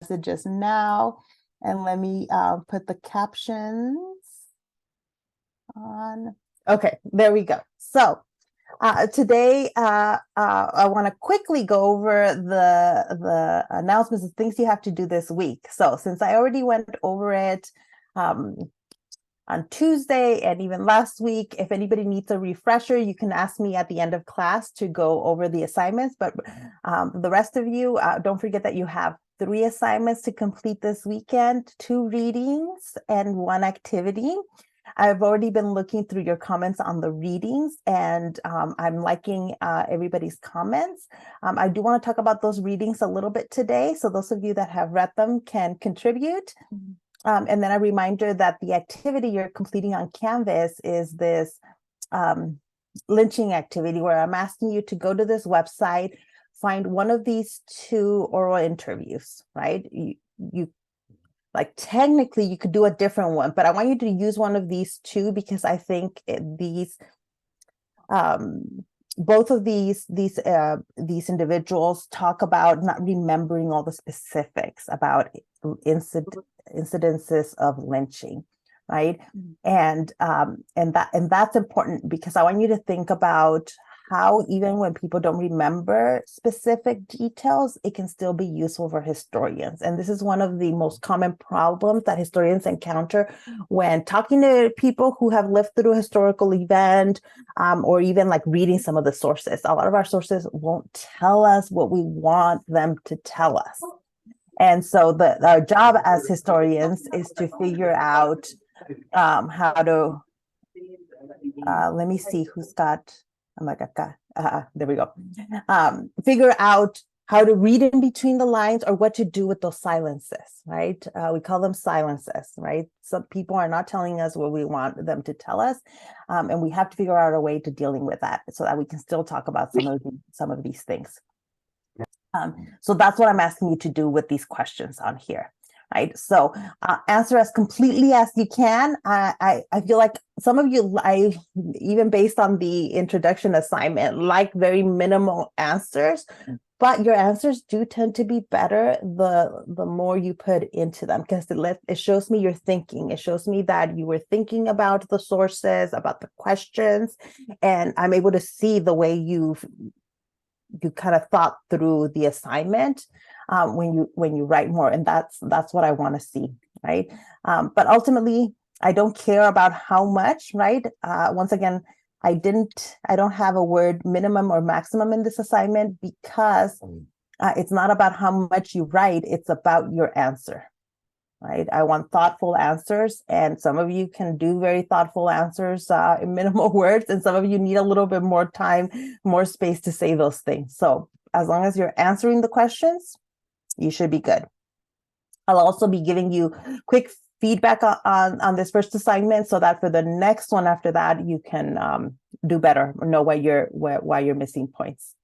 messages now. And let me put the captions on. Okay, there we go. So today, I want to quickly go over the announcements and things you have to do this week. So since I already went over it on Tuesday and even last week, if anybody needs a refresher, you can ask me at the end of class to go over the assignments. But the rest of you, don't forget that you have 3 assignments to complete this weekend, 2 readings and 1 activity. I've already been looking through your comments on the readings, and I'm liking everybody's comments. I do want to talk about those readings a little bit today, so those of you that have read them can contribute. And then a reminder that the activity you're completing on Canvas is this lynching activity, where I'm asking you to go to this website, find one of these 2 oral interviews, right? You like technically you could do a different one, but I want you to use one of these 2 because I think both of these individuals talk about not remembering all the specifics about incidences of lynching, right? And that's important because I want you to think about how even when people don't remember specific details, it can still be useful for historians. And this is one of the most common problems that historians encounter when talking to people who have lived through a historical event, or even like reading some of the sources. A lot of our sources won't tell us what we want them to tell us. And so our job as historians is to figure out how to, let me see who's got, I'm like, there we go. Figure out how to read in between the lines or what to do with those silences, right? We call them silences, right? Some people are not telling us what we want them to tell us. And we have to figure out a way to dealing with that so that we can still talk about some of these things. So that's what I'm asking you to do with these questions on here. Right. So answer as completely as you can. I feel like some of you, even based on the introduction assignment, like very minimal answers, but your answers do tend to be better the more you put into them, because it shows me you're thinking. It shows me that you were thinking about the sources, about the questions, and I'm able to see the way you kind of thought through the assignment when you write more, and that's what I want to see, right? But ultimately, I don't care about how much, right? Once again, I don't have a word minimum or maximum in this assignment because it's not about how much you write, it's about your answer, right? I want thoughtful answers, and some of you can do very thoughtful answers in minimal words, and some of you need a little bit more time, more space to say those things. So as long as you're answering the questions, you should be good. I'll also be giving you quick feedback on this first assignment so that for the next one after that, you can do better or know why you're missing points.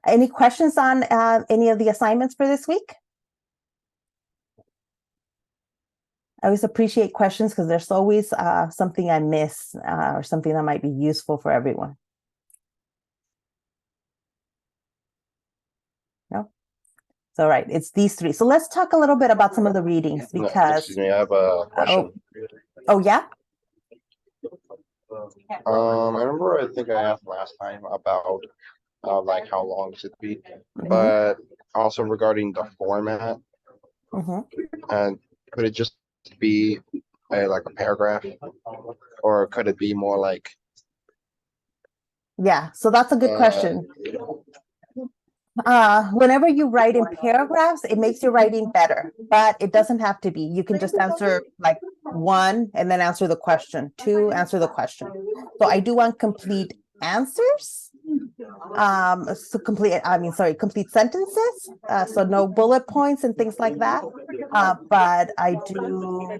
Any questions on any of the assignments for this week? I always appreciate questions because there's always something I miss or something that might be useful for everyone. No? So, right, it's these 3. So let's talk a little bit about some of the readings because... Excuse me, I have a question. Oh yeah? I remember, I think I asked last time about like how long should it be, but also regarding the format, and could it just be like a paragraph, or could it be more like... Yeah, so that's a good question. Whenever you write in paragraphs, it makes your writing better, but it doesn't have to be. You can just answer like 1 and then answer the question, 2, answer the question. So I do want complete answers. So complete sentences. So no bullet points and things like that. But I do,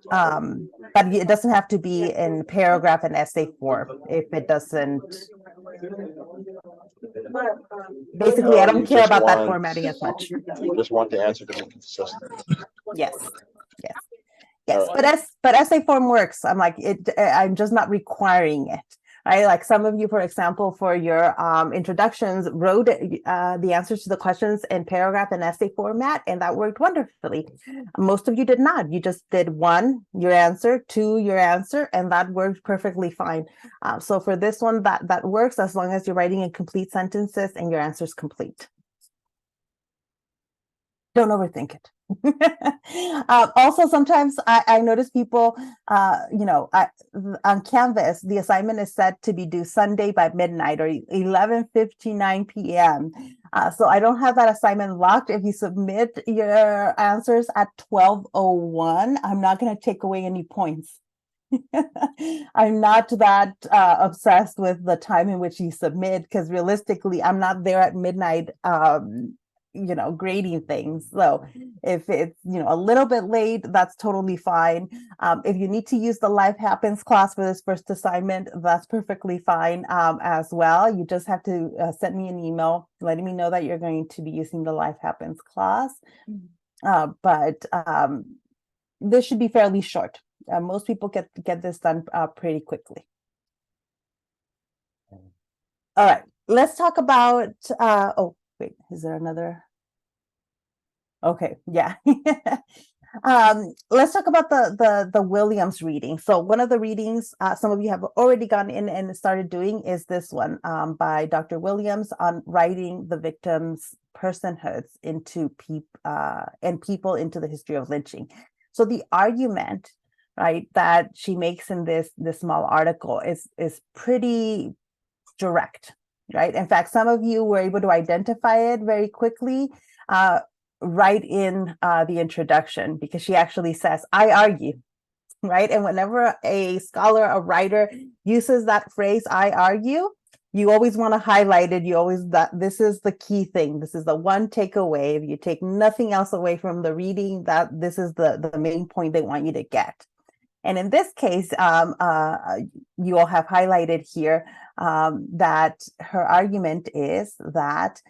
but it doesn't have to be in paragraph and essay form if it doesn't. Basically, I don't care about that formatting as much. You just want the answer to be consistent. Yes. But essay form works. I'm like it. I'm just not requiring it, right? Like some of you, for example, for your introductions, wrote the answers to the questions in paragraph and essay format, and that worked wonderfully. Most of you did not. You just did one, your answer, two, your answer, and that worked perfectly fine. So for this one, that works as long as you're writing in complete sentences and your answer is complete. Don't overthink it. Also, sometimes I notice people, on Canvas, the assignment is set to be due Sunday by midnight or 11:59 p.m. So I don't have that assignment locked. If you submit your answers at 12:01, I'm not going to take away any points. I'm not that obsessed with the time in which you submit, because realistically, I'm not there at midnight grading things. So if it's a little bit late, that's totally fine. If you need to use the Life Happens class for this first assignment, that's perfectly fine as well. You just have to send me an email letting me know that you're going to be using the Life Happens class. But this should be fairly short. Most people get this done pretty quickly. All right, let's talk about oh wait, is there another? Okay, yeah. Let's talk about the Williams reading. So one of the readings some of you have already gone in and started doing is this one by Dr. Williams on writing the victims' personhoods into people into the history of lynching. So the argument, right, that she makes in this small article is pretty direct, right? In fact, some of you were able to identify it very quickly right in the introduction, because she actually says, I argue, right? And whenever a scholar, a writer uses that phrase, I argue, you always want to highlight it. You always, that this is the key thing. This is the one takeaway. If you take nothing else away from the reading, that this is the main point they want you to get. And in this case, you all have highlighted here that her argument is that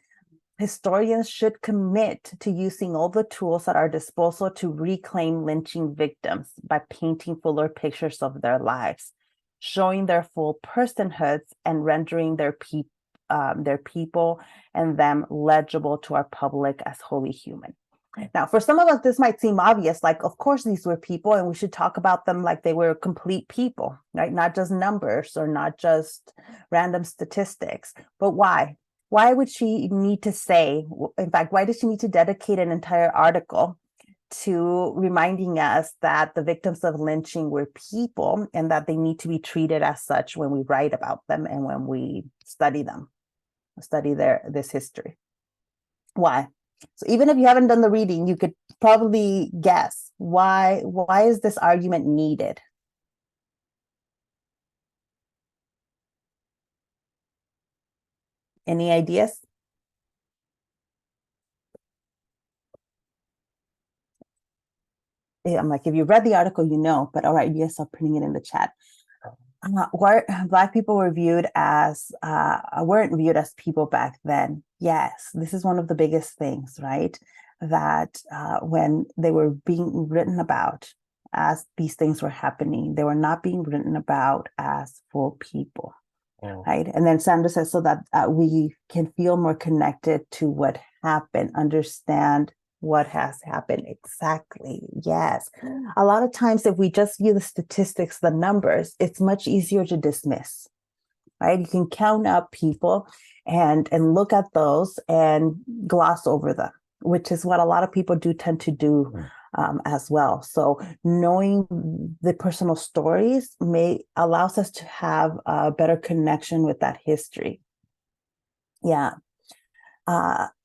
historians should commit to using all the tools at our disposal to reclaim lynching victims by painting fuller pictures of their lives, showing their full personhoods, and rendering their people and them legible to our public as wholly human. Now, for some of us, this might seem obvious, like, of course, these were people and we should talk about them like they were complete people, right? Not just numbers or not just random statistics. But why? Why would she need to say, in fact, why does she need to dedicate an entire article to reminding us that the victims of lynching were people and that they need to be treated as such when we write about them and when we study them, study this history? Why? So even if you haven't done the reading, you could probably guess why is this argument needed? Any ideas? Yeah, I'm like, if you read the article, you know, but all right, yes, I'm putting it in the chat. Black people were viewed as weren't viewed as people back then. Yes, this is one of the biggest things, right? That when they were being written about as these things were happening, they were not being written about as full people, right? And then Sandra says, so that we can feel more connected to what happened, understand what has happened. Exactly. Yes. A lot of times, if we just view the statistics, the numbers, it's much easier to dismiss, right? You can count up people and look at those and gloss over them, which is what a lot of people do tend to do as well. So knowing the personal stories allows us to have a better connection with that history. Yeah.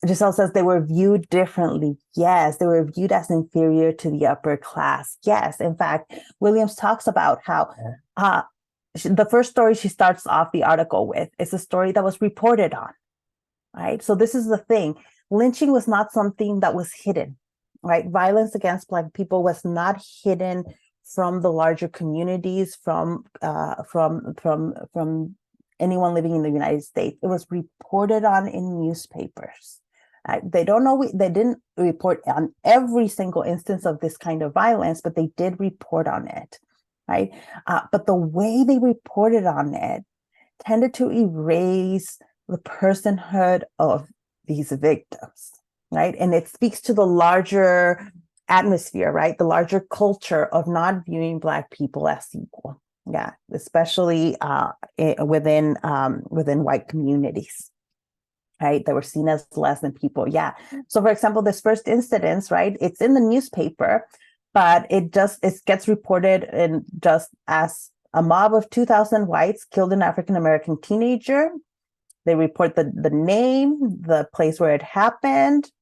Giselle says they were viewed differently. Yes, they were viewed as inferior to the upper class. Yes, in fact, Williams talks about how the first story she starts off the article with is a story that was reported on, right? So this is the thing. Lynching was not something that was hidden, right? Violence against Black people was not hidden from the larger communities, from anyone living in the United States. It was reported on in newspapers. They didn't report on every single instance of this kind of violence, but they did report on it, right? But the way they reported on it tended to erase the personhood of these victims, right? And it speaks to the larger atmosphere, right? The larger culture of not viewing Black people as equal. Yeah, especially within white communities, right? That were seen as less than people. Yeah. So, for example, this first incident, right? It's in the newspaper, but it gets reported in just as a mob of 2,000 whites killed an African American teenager. They report the name, the place where it happened.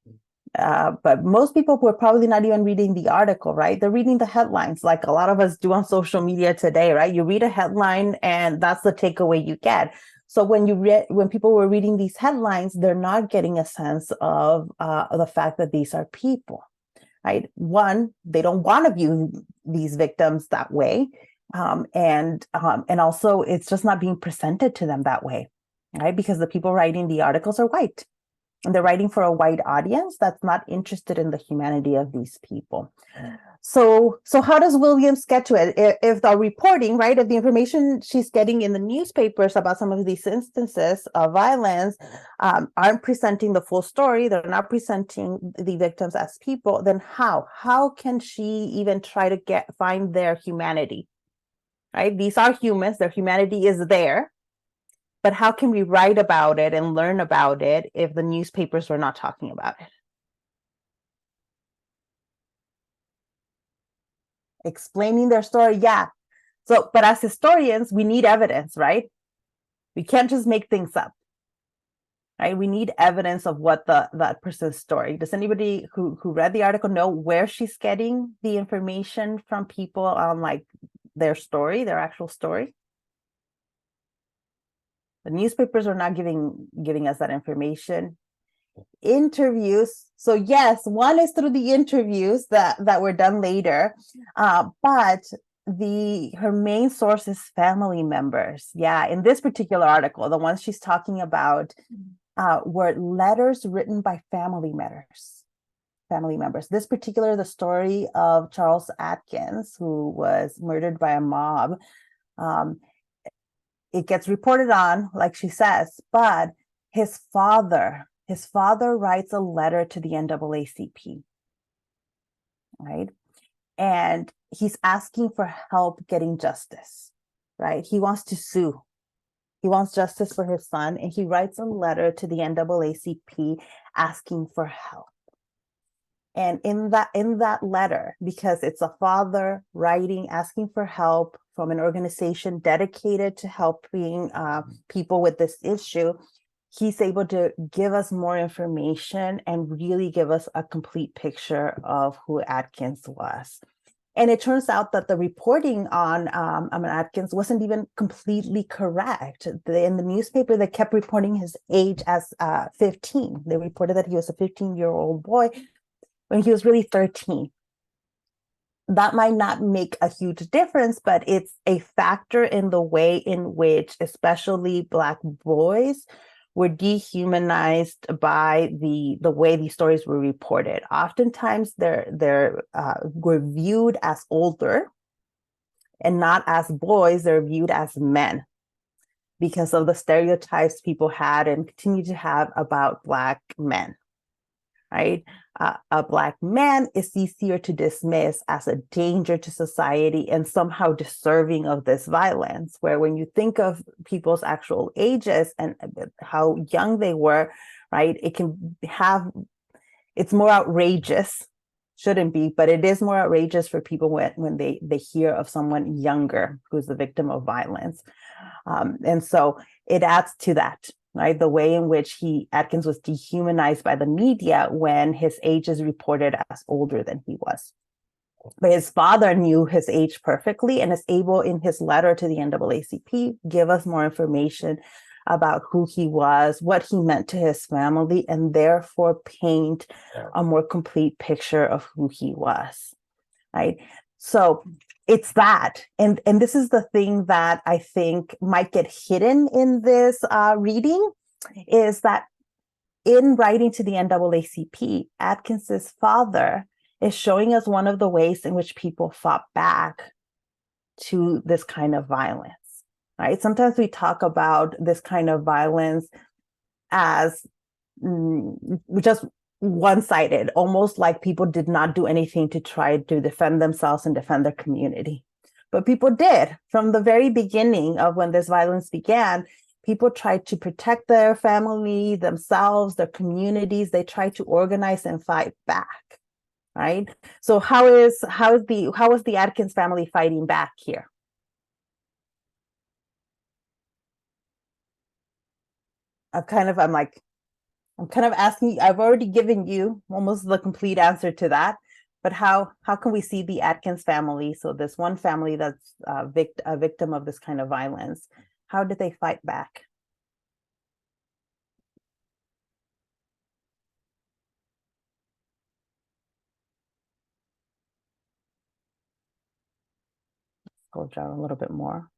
But most people were probably not even reading the article, right? They're reading the headlines, like a lot of us do on social media today, right? You read a headline and that's the takeaway you get. So when people were reading these headlines, they're not getting a sense of the fact that these are people, right? One, they don't want to view these victims that way, and also it's just not being presented to them that way, right? Because the people writing the articles are white. And they're writing for a white audience that's not interested in the humanity of these people. So how does Williams get to it? If the reporting, right, if the information she's getting in the newspapers about some of these instances of violence aren't presenting the full story, they're not presenting the victims as people, then how can she even try to find their humanity, right? These are humans, their humanity is there. But how can we write about it and learn about it if the newspapers were not talking about it? Explaining their story, yeah. So, but as historians, we need evidence, right? We can't just make things up, right? We need evidence of what that person's story. Does anybody who read the article know where she's getting the information from people on like their story, their actual story? The newspapers are not giving us that information. Interviews. So yes, one is through the interviews that were done later, but her main source is family members. Yeah, in this particular article, the ones she's talking about were letters written by family members. This particular, the story of Charles Atkins, who was murdered by a mob. It gets reported on, like she says, but his father writes a letter to the NAACP, right? And he's asking for help getting justice, right? He wants to sue. He wants justice for his son, and he writes a letter to the NAACP asking for help. And in that letter, because it's a father writing, asking for help from an organization dedicated to helping people with this issue, he's able to give us more information and really give us a complete picture of who Atkins was. And it turns out that the reporting on Atkins wasn't even completely correct. In the newspaper, they kept reporting his age as 15. They reported that he was a 15-year-old boy when he was really 13. That might not make a huge difference, but it's a factor in the way in which, especially Black boys, were dehumanized by the way these stories were reported. Oftentimes, they're were viewed as older, and not as boys. They're viewed as men because of the stereotypes people had and continue to have about Black men. Right? A Black man is easier to dismiss as a danger to society and somehow deserving of this violence, where when you think of people's actual ages and how young they were, right, it's more outrageous, shouldn't be, but it is more outrageous for people when they hear of someone younger who's the victim of violence. And so it adds to that. Right, the way in which Atkins was dehumanized by the media when his age is reported as older than he was. But his father knew his age perfectly and is able, in his letter to the NAACP, give us more information about who he was, what he meant to his family, and therefore paint a more complete picture of who he was. Right. So it's that. And this is the thing that I think might get hidden in this reading, is that in writing to the NAACP, Atkins's father is showing us one of the ways in which people fought back to this kind of violence. right? Sometimes we talk about this kind of violence as just one-sided, almost like people did not do anything to try to defend themselves and defend their community. But people did. From the very beginning of when this violence began, people tried to protect their family, themselves, their communities. They tried to organize and fight back, right? So how is the Atkins family fighting back here? I'm kind of asking, I've already given you almost the complete answer to that, but how can we see the Atkins family, so this one family that's a victim of this kind of violence, how did they fight back? Go down a little bit more.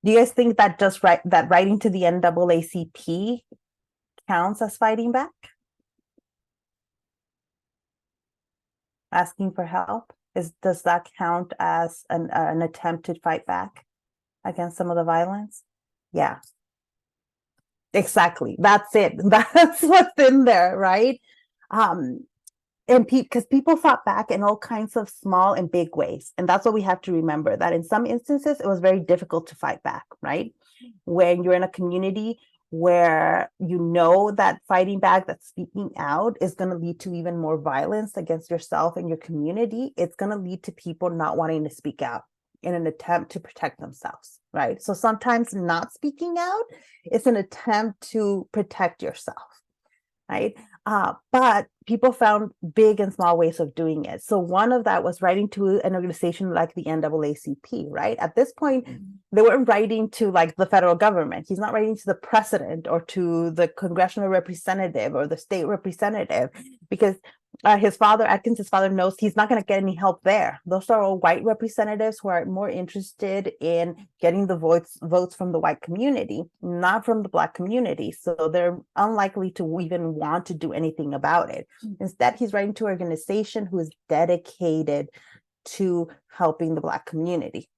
Do you guys think that that writing to the NAACP counts as fighting back? Asking for help? Does that count as an attempt to fight back against some of the violence? Yeah, exactly. That's it. That's what's in there, right? Um, and because people fought back in all kinds of small and big ways. And that's what we have to remember, that in some instances, it was very difficult to fight back, right? When you're in a community where you know that fighting back, that speaking out is going to lead to even more violence against yourself and your community, it's going to lead to people not wanting to speak out in an attempt to protect themselves, right? So sometimes not speaking out is an attempt to protect yourself, right? But people found big and small ways of doing it. So one of that was writing to an organization like the NAACP, right? At this point, they weren't writing to like the federal government. He's not writing to the president or to the congressional representative or the state representative, because Atkins' father, knows he's not going to get any help there. Those are all white representatives who are more interested in getting the votes from the white community, not from the Black community. So they're unlikely to even want to do anything about it. Instead, he's writing to an organization who is dedicated to helping the Black community.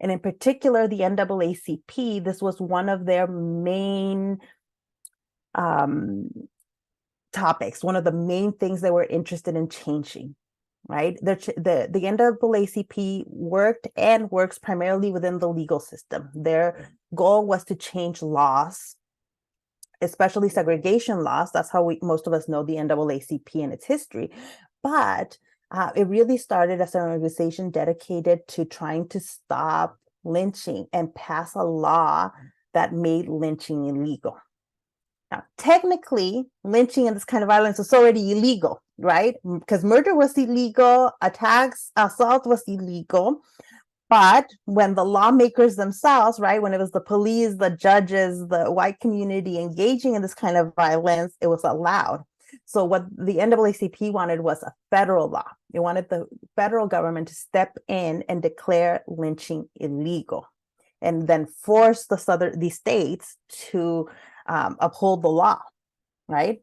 And in particular, the NAACP, this was one of their main topics, one of the main things they were interested in changing, right? The NAACP worked and works primarily within the legal system. Their goal was to change laws, especially segregation laws. That's how most of us know the NAACP and its history. But it really started as an organization dedicated to trying to stop lynching and pass a law that made lynching illegal. Now, technically, lynching and this kind of violence was already illegal, right? Because murder was illegal, assault was illegal. But when the lawmakers themselves, right, when it was the police, the judges, the white community engaging in this kind of violence, it was allowed. So what the NAACP wanted was a federal law. They wanted the federal government to step in and declare lynching illegal, and then force the states to uphold the law, right?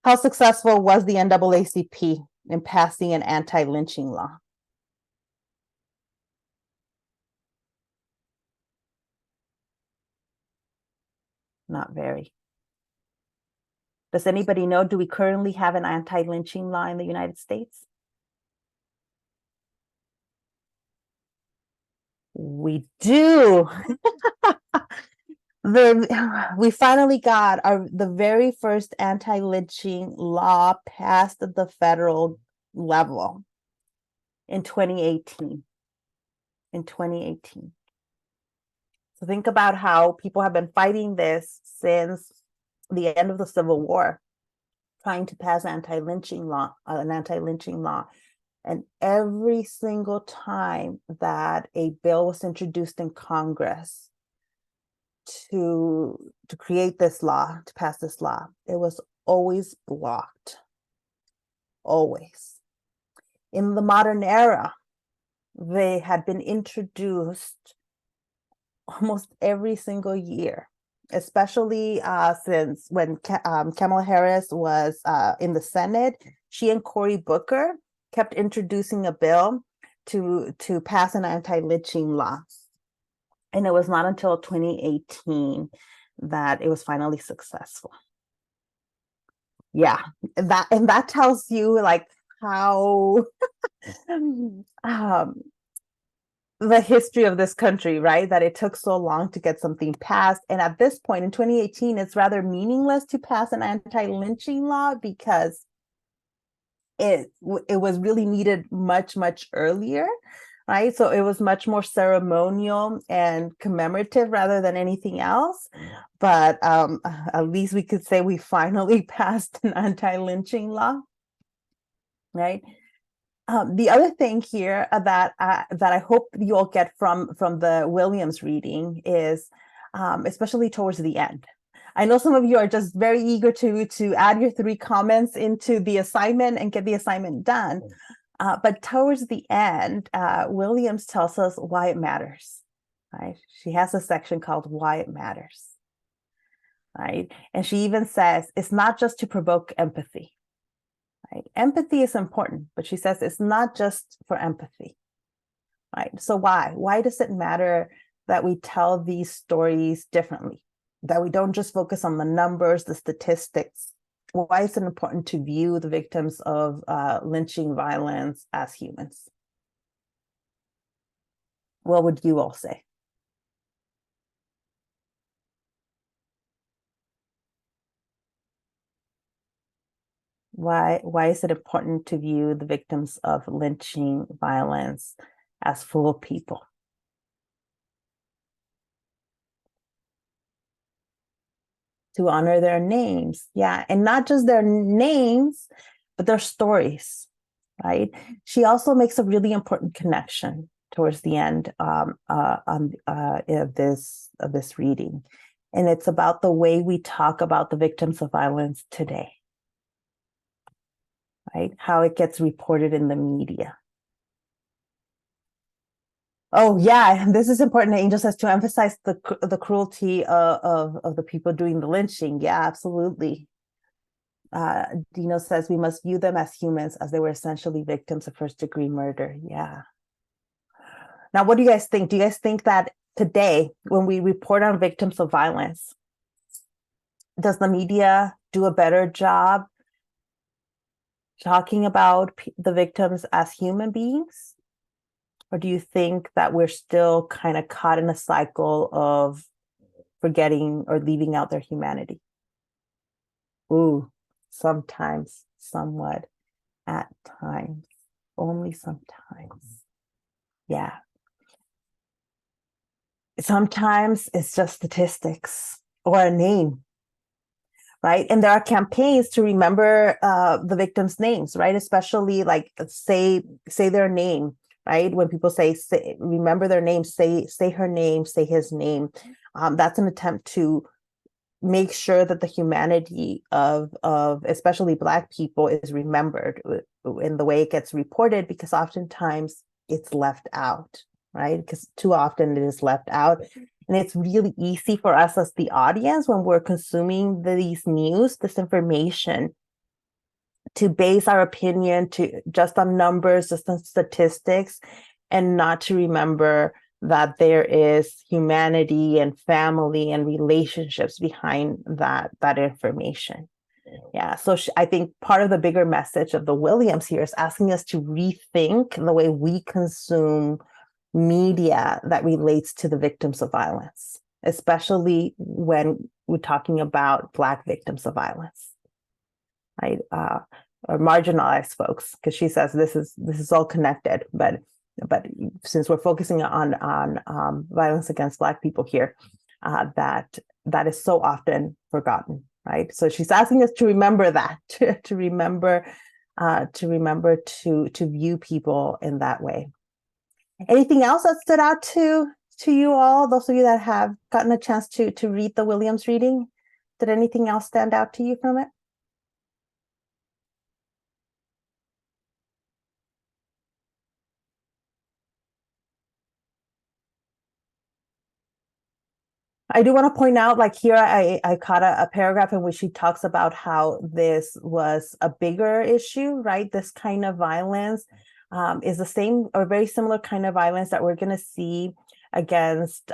How successful was the NAACP in passing an anti-lynching law? Not very. Does anybody know, do we currently have an anti-lynching law in the United States? We do. We finally got the very first anti-lynching law passed at the federal level in 2018. In 2018. So think about how people have been fighting this since the end of the Civil War, trying to pass an anti-lynching law. And every single time that a bill was introduced in Congress to create this law, to pass this law, it was always blocked. Always. In the modern era, they had been introduced almost every single year, especially since when Kamala Harris was in the Senate. She and Cory Booker kept introducing a bill to pass an anti-lynching law. And it was not until 2018 that it was finally successful. Yeah, that tells you like how the history of this country, right? That it took so long to get something passed. And at this point in 2018, it's rather meaningless to pass an anti-lynching law because it was really needed much earlier, right? So it was much more ceremonial and commemorative rather than anything else. But at least we could say we finally passed an anti-lynching law, right? The other thing here that I hope you all get from the Williams reading is, especially towards the end. I know some of you are just very eager to add your 3 comments into the assignment and get the assignment done. But towards the end, Williams tells us why it matters. Right? She has a section called "Why It Matters." Right, and she even says it's not just to provoke empathy. Right? Empathy is important, but she says it's not just for empathy. Right? So why does it matter that we tell these stories differently? That we don't just focus on the numbers, the statistics? Why is it important to view the victims of lynching violence as humans? What would you all say? Why is it important to view the victims of lynching violence as full people? To honor their names. Yeah, and not just their names, but their stories, right? She also makes a really important connection towards the end of this reading. And it's about the way we talk about the victims of violence today, right? How it gets reported in the media. Oh yeah, this is important. Angel says to emphasize the cruelty of the people doing the lynching. Yeah, absolutely. Dino says we must view them as humans, as they were essentially victims of first-degree murder. Yeah. Now, what do you guys think? Do you guys think that today, when we report on victims of violence, does the media do a better job talking about the victims as human beings? Or do you think that we're still kind of caught in a cycle of forgetting or leaving out their humanity? Ooh, sometimes, somewhat, at times, only sometimes. Yeah. Sometimes it's just statistics or a name, right? And there are campaigns to remember the victims' names, right? Especially like say their name, right? When people say remember their name, say her name, say his name. That's an attempt to make sure that the humanity of especially Black people is remembered in the way it gets reported, because oftentimes it's left out, right? Because too often it is left out. And it's really easy for us as the audience, when we're consuming this information, to base our opinion to just on numbers, just on statistics, and not to remember that there is humanity and family and relationships behind that information. Yeah, so I think part of the bigger message of the Williams here is asking us to rethink the way we consume media that relates to the victims of violence, especially when we're talking about Black victims of violence, right? Or marginalized folks, because she says this is all connected, but since we're focusing on violence against Black people here, that is so often forgotten, right? So she's asking us to remember that, to remember to view people in that way. Anything else that stood out to you all, those of you that have gotten a chance to read the Williams reading? Did anything else stand out to you from it? I do want to point out, like here, I caught a paragraph in which she talks about how this was a bigger issue, right? This kind of violence is the same or very similar kind of violence that we're going to see against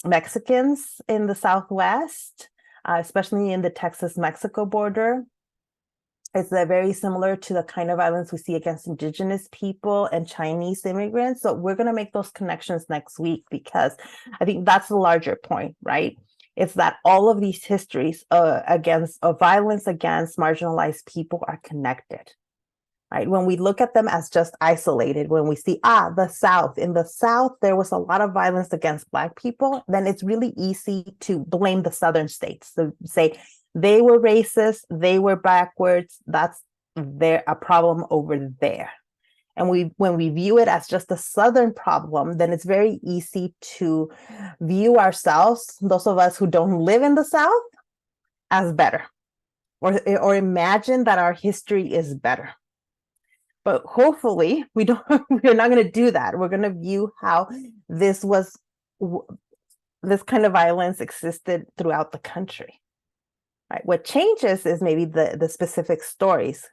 Mexicans in the Southwest, especially in the Texas-Mexico border. It's very similar to the kind of violence we see against Indigenous people and Chinese immigrants. So we're going to make those connections next week, because I think that's the larger point, right? It's that all of these histories of violence against marginalized people are connected, right? When we look at them as just isolated, when we see, the South, in the South, there was a lot of violence against Black people, then it's really easy to blame the Southern states. So say, they were racist, they were backwards, that's a problem over there. And when we view it as just a Southern problem, then it's very easy to view ourselves, those of us who don't live in the South, as better, or imagine that our history is better. But hopefully we're not going to do that. We're going to view how this kind of violence existed throughout the country. Right. What changes is maybe the specific stories,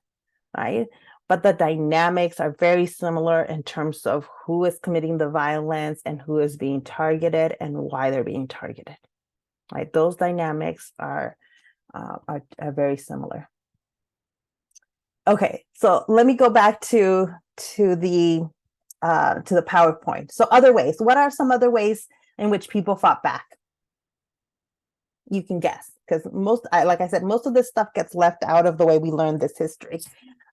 right? But the dynamics are very similar in terms of who is committing the violence and who is being targeted and why they're being targeted. Right? Those dynamics are very similar. Okay, so let me go back to the PowerPoint. So other ways. What are some other ways in which people fought back? You can guess, because like I said, most of this stuff gets left out of the way we learn this history.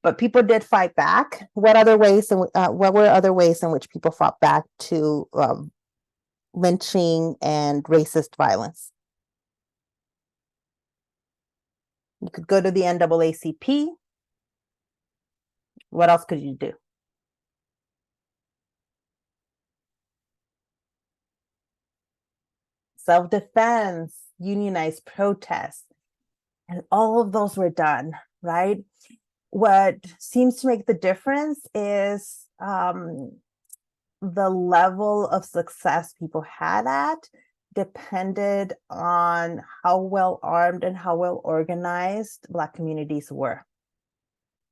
But people did fight back. What were other ways in which people fought back to lynching and racist violence? You could go to the NAACP. What else could you do? Self-defense, unionized protests, and all of those were done, right? What seems to make the difference is the level of success people had at depended on how well armed and how well organized Black communities were,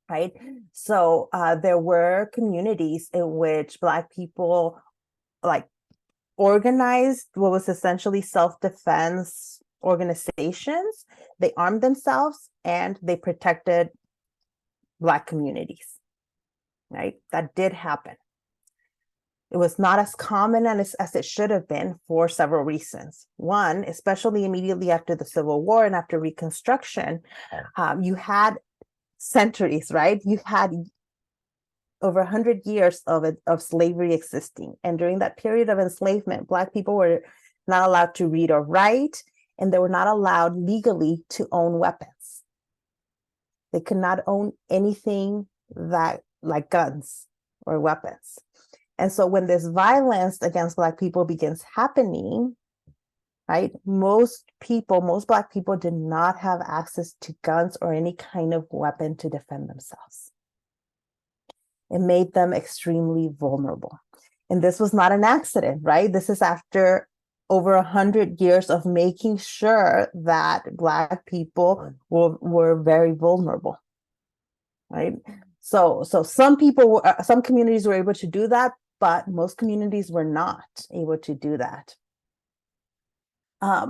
right? So there were communities in which Black people organized what was essentially self-defense organizations. They armed themselves and they protected Black communities, right? That did happen. It was not as common as it should have been for several reasons. One, especially immediately after the Civil War and after Reconstruction, you had centuries, right? You had over 100 years of slavery existing. And during that period of enslavement, Black people were not allowed to read or write, and they were not allowed legally to own weapons. They could not own anything like guns or weapons. And so when this violence against Black people begins happening, right, most Black people did not have access to guns or any kind of weapon to defend themselves. It made them extremely vulnerable. And this was not an accident, right? This is after over 100 years of making sure that Black people were very vulnerable, right? So some communities were able to do that, but most communities were not able to do that.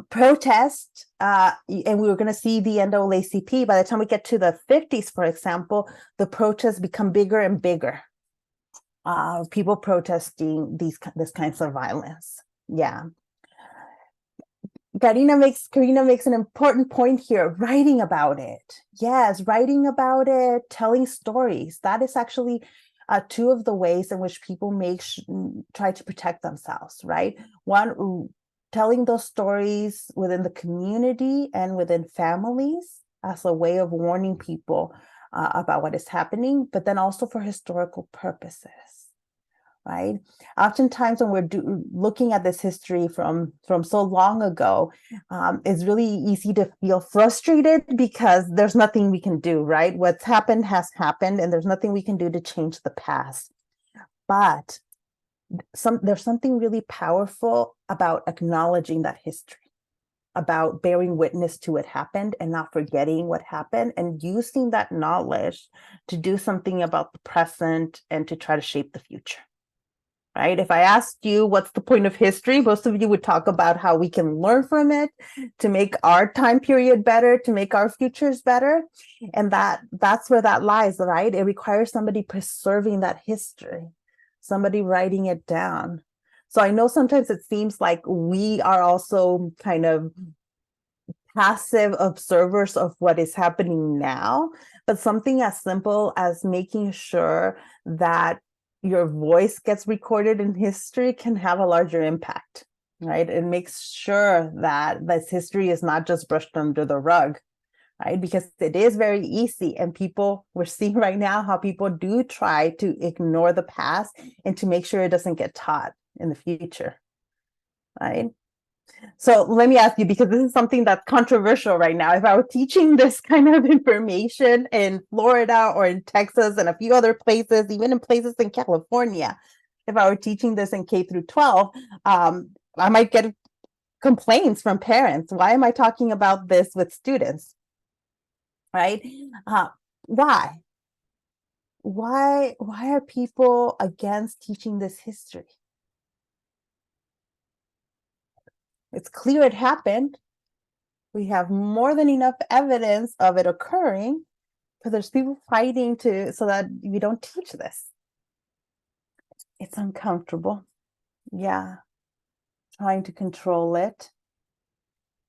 Protest, and we were going to see the NAACP. By the time we get to the 50s, for example, the protests become bigger and bigger. People protesting this kinds of violence. Yeah. Karina makes an important point here, writing about it. Yes, writing about it, telling stories. That is actually two of the ways in which people try to protect themselves, right? One, telling those stories within the community and within families as a way of warning people about what is happening, but then also for historical purposes, right? Oftentimes when we're looking at this history from so long ago, it's really easy to feel frustrated because there's nothing we can do, right? What's happened has happened, and there's nothing we can do to change the past. But there's something really powerful about acknowledging that history, about bearing witness to what happened and not forgetting what happened, and using that knowledge to do something about the present and to try to shape the future. Right? If I asked you what's the point of history, most of you would talk about how we can learn from it to make our time period better, to make our futures better. And that's where that lies, right? It requires somebody preserving that history, somebody writing it down. So I know sometimes it seems like we are also kind of passive observers of what is happening now, but something as simple as making sure that your voice gets recorded in history can have a larger impact, right? It makes sure that this history is not just brushed under the rug, right? Because it is very easy, and we're seeing right now how people do try to ignore the past and to make sure it doesn't get taught in the future, right? So let me ask you, because this is something that's controversial right now. If I were teaching this kind of information in Florida or in Texas and a few other places, even in places in California, if I were teaching this in K through 12, I might get complaints from parents. Why am I talking about this with students? Right? Why? Why are people against teaching this history? It's clear it happened. We have more than enough evidence of it occurring, but there's people fighting so that we don't teach this. It's uncomfortable. Yeah. Trying to control it.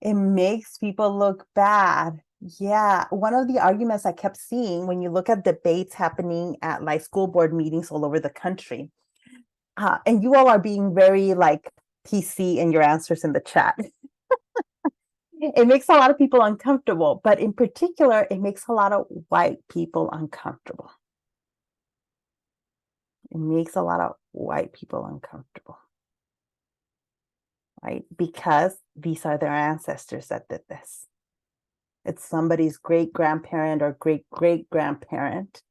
It makes people look bad. Yeah. One of the arguments I kept seeing when you look at debates happening at like school board meetings all over the country, and you all are being very like PC in your answers in the chat. It makes a lot of people uncomfortable, but in particular, it makes a lot of white people uncomfortable. It makes a lot of white people uncomfortable, right? Because these are their ancestors that did this. It's somebody's great-grandparent or great-great-grandparent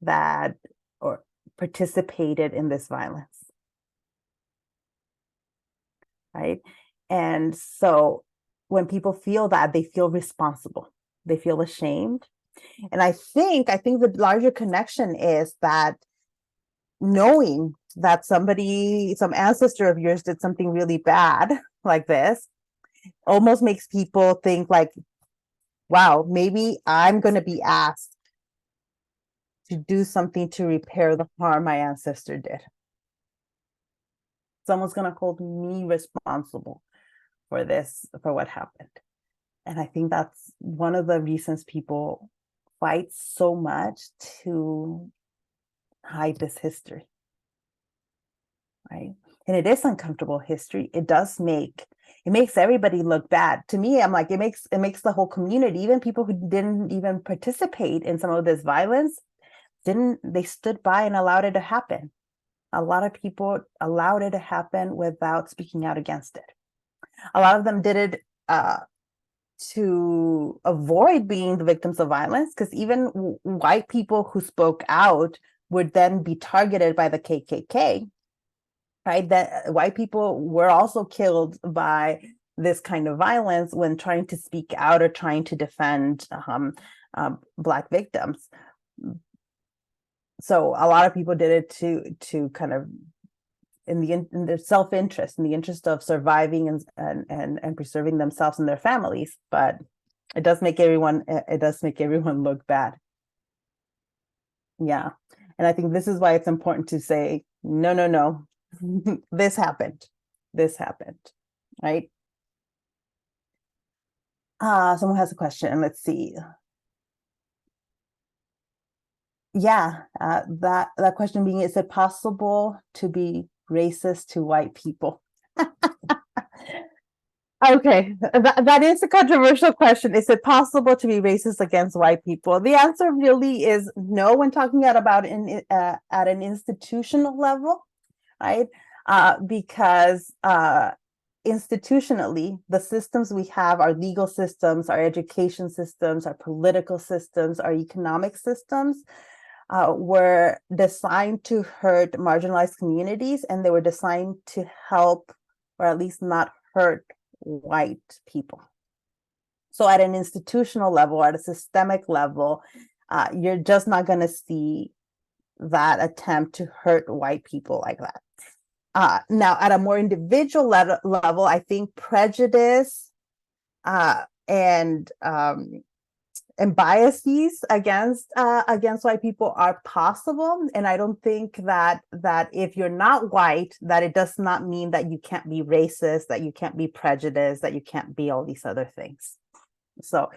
that or participated in this violence, right? And so when people feel that, they feel responsible, they feel ashamed. And I think the larger connection is that knowing that some ancestor of yours did something really bad like this almost makes people think like, wow, maybe I'm going to be asked to do something to repair the harm my ancestor did. Someone's going to hold me responsible for this, for what happened. And I think that's one of the reasons people fight so much to hide this history, right? And it is uncomfortable history. It makes everybody look bad. To me, I'm like, it makes the whole community, even people who didn't even participate in some of this violence, they stood by and allowed it to happen. A lot of people allowed it to happen without speaking out against it. A lot of them did it to avoid being the victims of violence, because even white people who spoke out would then be targeted by the KKK, right? That white people were also killed by this kind of violence when trying to speak out or trying to defend Black victims. So a lot of people did it to kind of in their self-interest, in the interest of surviving and preserving themselves and their families. But it does make everyone look bad. Yeah. And I think this is why it's important to say, no, this happened, right? Someone has a question. Let's see. Yeah, that question being, is it possible to be racist to white people? Okay, that is a controversial question. Is it possible to be racist against white people? The answer really is no when talking about at an institutional level, right? Because institutionally, the systems we have, our legal systems, our education systems, our political systems, our economic systems, were designed to hurt marginalized communities, and they were designed to help, or at least not hurt, white people. So at an institutional level, at a systemic level, you're just not going to see that attempt to hurt white people like that. Now, at a more individual level, I think prejudice and biases against white people are possible, and I don't think that if you're not white, that it does not mean that you can't be racist, that you can't be prejudiced, that you can't be all these other things. So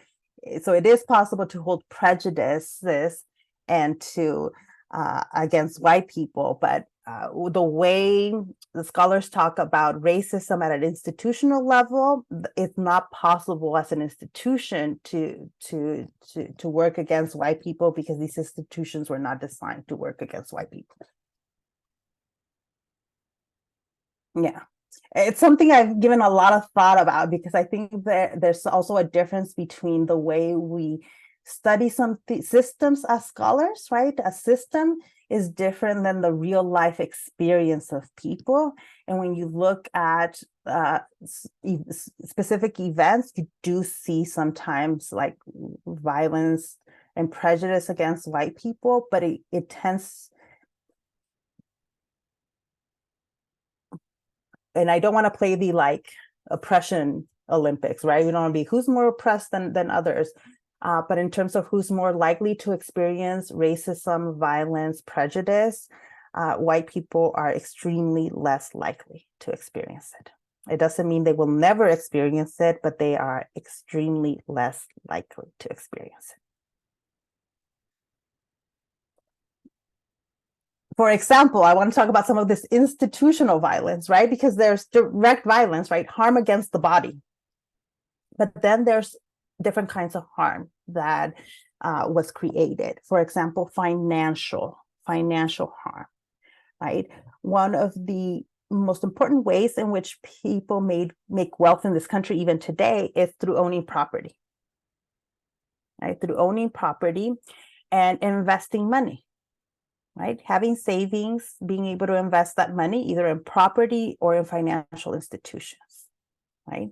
it is possible to hold prejudices and to against white people, but the way the scholars talk about racism at an institutional level, it's not possible as an institution to work against white people, because these institutions were not designed to work against white people. Yeah. It's something I've given a lot of thought about, because I think there's also a difference between the way we study some systems as scholars, right? A system is different than the real life experience of people. And when you look at specific events, you do see sometimes like violence and prejudice against white people, but it tends, and I don't want to play the like oppression Olympics, right? We don't want to be who's more oppressed than others. But in terms of who's more likely to experience racism, violence, prejudice, white people are extremely less likely to experience it. It doesn't mean they will never experience it, but they are extremely less likely to experience it. For example, I want to talk about some of this institutional violence, right? Because there's direct violence, right? Harm against the body. But then there's different kinds of harm that was created. For example, financial harm, right? One of the most important ways in which people make wealth in this country even today is through owning property, right? Through owning property and investing money, right? Having savings, being able to invest that money either in property or in financial institutions, right?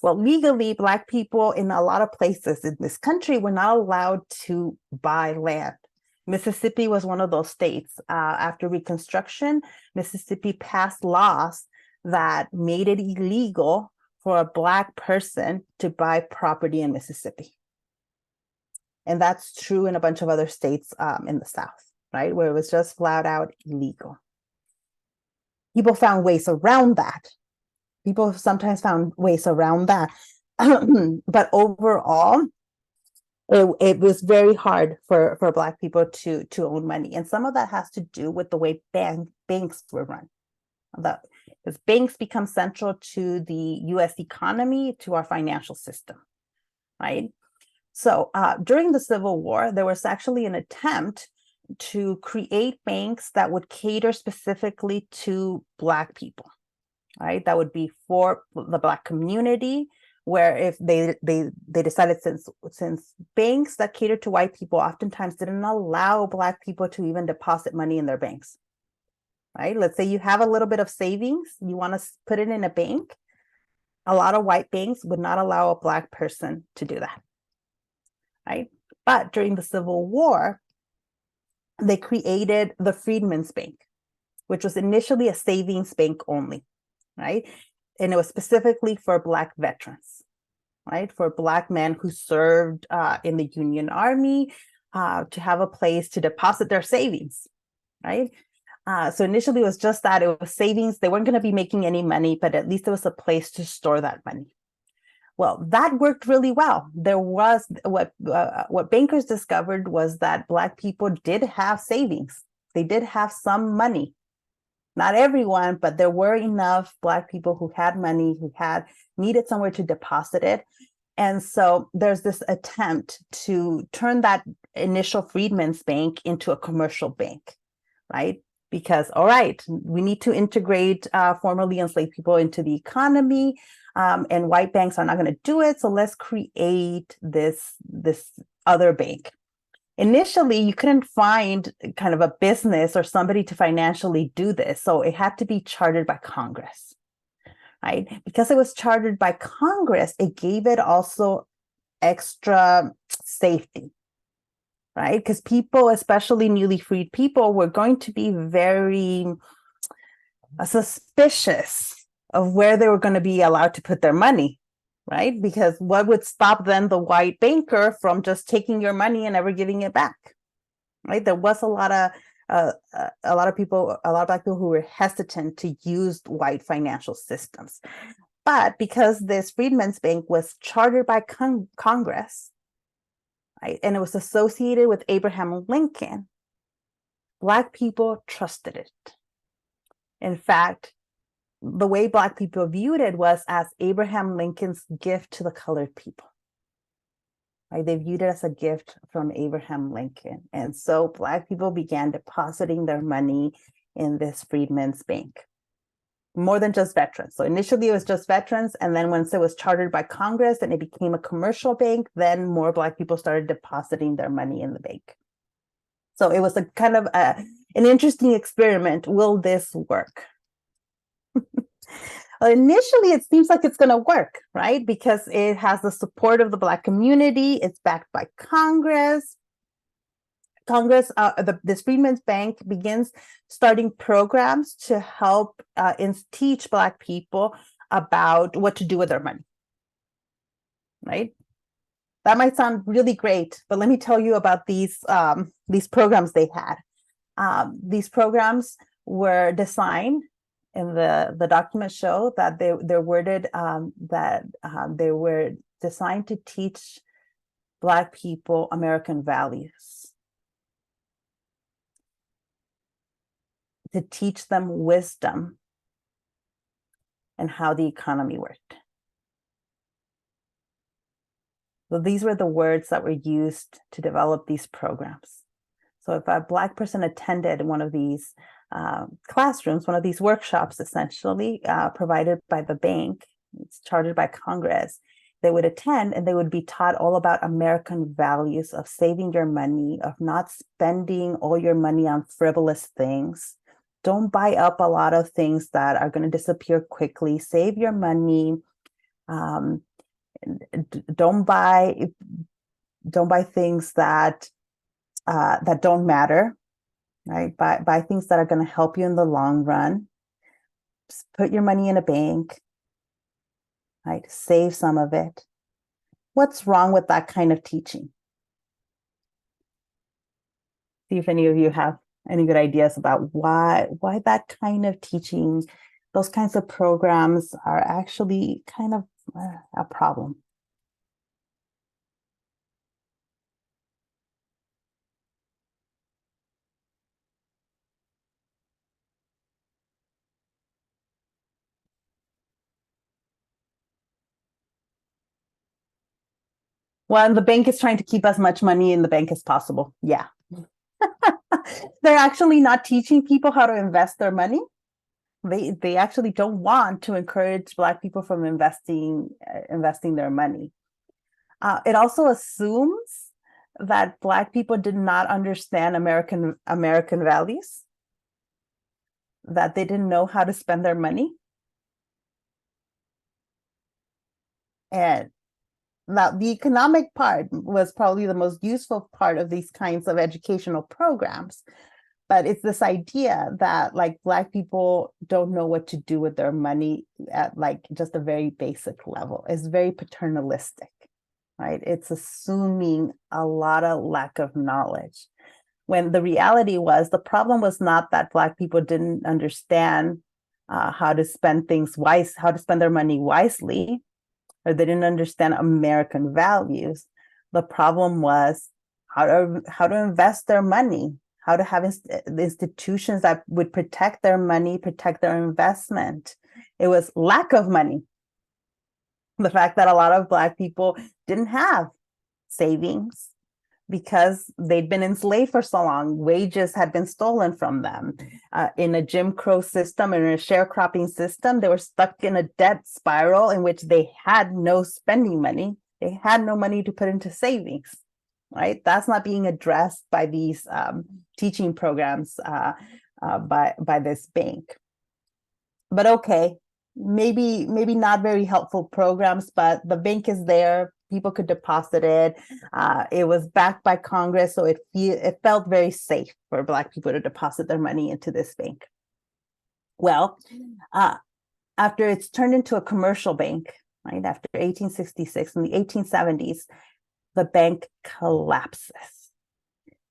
Well, legally, Black people in a lot of places in this country were not allowed to buy land. Mississippi was one of those states. After Reconstruction, Mississippi passed laws that made it illegal for a Black person to buy property in Mississippi. And that's true in a bunch of other states in the South, right? Where it was just flat out illegal. People found ways around that. People sometimes found ways around that. But overall, it was very hard for Black people to own money. And some of that has to do with the way banks were run. Because banks become central to the US economy, to our financial system, right? So during the Civil War, there was actually an attempt to create banks that would cater specifically to Black people. Right, that would be for the Black community, where if they decided, since banks that cater to white people oftentimes didn't allow Black people to even deposit money in their banks, right? Let's say you have a little bit of savings, you want to put it in a bank. A lot of white banks would not allow a Black person to do that, right? But during the Civil War, they created the Freedmen's Bank, which was initially a savings bank only. Right? And it was specifically for Black veterans, right? For Black men who served in the Union Army, to have a place to deposit their savings, right? So initially it was just that, it was savings. They weren't going to be making any money, but at least it was a place to store that money. Well, that worked really well. There was what bankers discovered was that Black people did have savings. They did have some money. Not everyone, but there were enough Black people who had money, who needed somewhere to deposit it. And so there's this attempt to turn that initial Freedmen's Bank into a commercial bank, right? Because, all right, we need to integrate formerly enslaved people into the economy, and white banks are not going to do it. So let's create this other bank. Initially, you couldn't find kind of a business or somebody to financially do this. So it had to be chartered by Congress, right? Because it was chartered by Congress, it gave it also extra safety, right? Because people, especially newly freed people, were going to be very suspicious of where they were going to be allowed to put their money, right? Because what would stop then the white banker from just taking your money and never giving it back, right? There was a lot of people, a lot of Black people who were hesitant to use white financial systems. But because this Freedmen's Bank was chartered by Congress, right, and it was associated with Abraham Lincoln, Black people trusted it. In fact, the way Black people viewed it was as Abraham Lincoln's gift to the colored people. Right? They viewed it as a gift from Abraham Lincoln. And so Black people began depositing their money in this Freedmen's Bank. More than just veterans. So initially it was just veterans. And then once it was chartered by Congress and it became a commercial bank, then more Black people started depositing their money in the bank. So it was a kind of an interesting experiment. Will this work? Well, initially, it seems like it's going to work, right? Because it has the support of the Black community. It's backed by Congress. This Freedmen's Bank begins starting programs to help teach Black people about what to do with their money, right? That might sound really great, but let me tell you about these programs they had. These programs were designed, and the documents show that they're worded that they were designed to teach Black people American values, to teach them wisdom and how the economy worked. So these were the words that were used to develop these programs. So if a Black person attended one of these classrooms, one of these workshops, essentially provided by the bank, it's chartered by Congress, they would attend and they would be taught all about American values of saving your money, of not spending all your money on frivolous things. Don't buy up a lot of things that are going to disappear quickly. Save your money. Don't buy things that don't matter. Right? Buy things that are going to help you in the long run. Just put your money in a bank, right? Save some of it. What's wrong with that kind of teaching? See if any of you have any good ideas about why that kind of teaching, those kinds of programs are actually kind of a problem. Well, the bank is trying to keep as much money in the bank as possible. Yeah. They're actually not teaching people how to invest their money. They actually don't want to encourage Black people from investing their money. It also assumes that Black people did not understand American values, that they didn't know how to spend their money. And now the economic part was probably the most useful part of these kinds of educational programs. But it's this idea that like Black people don't know what to do with their money at like just a very basic level. It's very paternalistic, right? It's assuming a lot of lack of knowledge. When the reality was, the problem was not that Black people didn't understand how to spend how to spend their money wisely, or they didn't understand American values. The problem was how to invest their money, how to have institutions that would protect their money, protect their investment. It was lack of money. The fact that a lot of Black people didn't have savings because they'd been enslaved for so long. Wages had been stolen from them. In a Jim Crow system, in a sharecropping system, they were stuck in a debt spiral in which they had no spending money. They had no money to put into savings, right? That's not being addressed by these teaching programs by this bank. But okay, maybe not very helpful programs, but the bank is there. people could deposit it. It was backed by Congress, so it felt very safe for Black people to deposit their money into this bank. Well, after it's turned into a commercial bank, right, after 1866, in the 1870s, the bank collapses.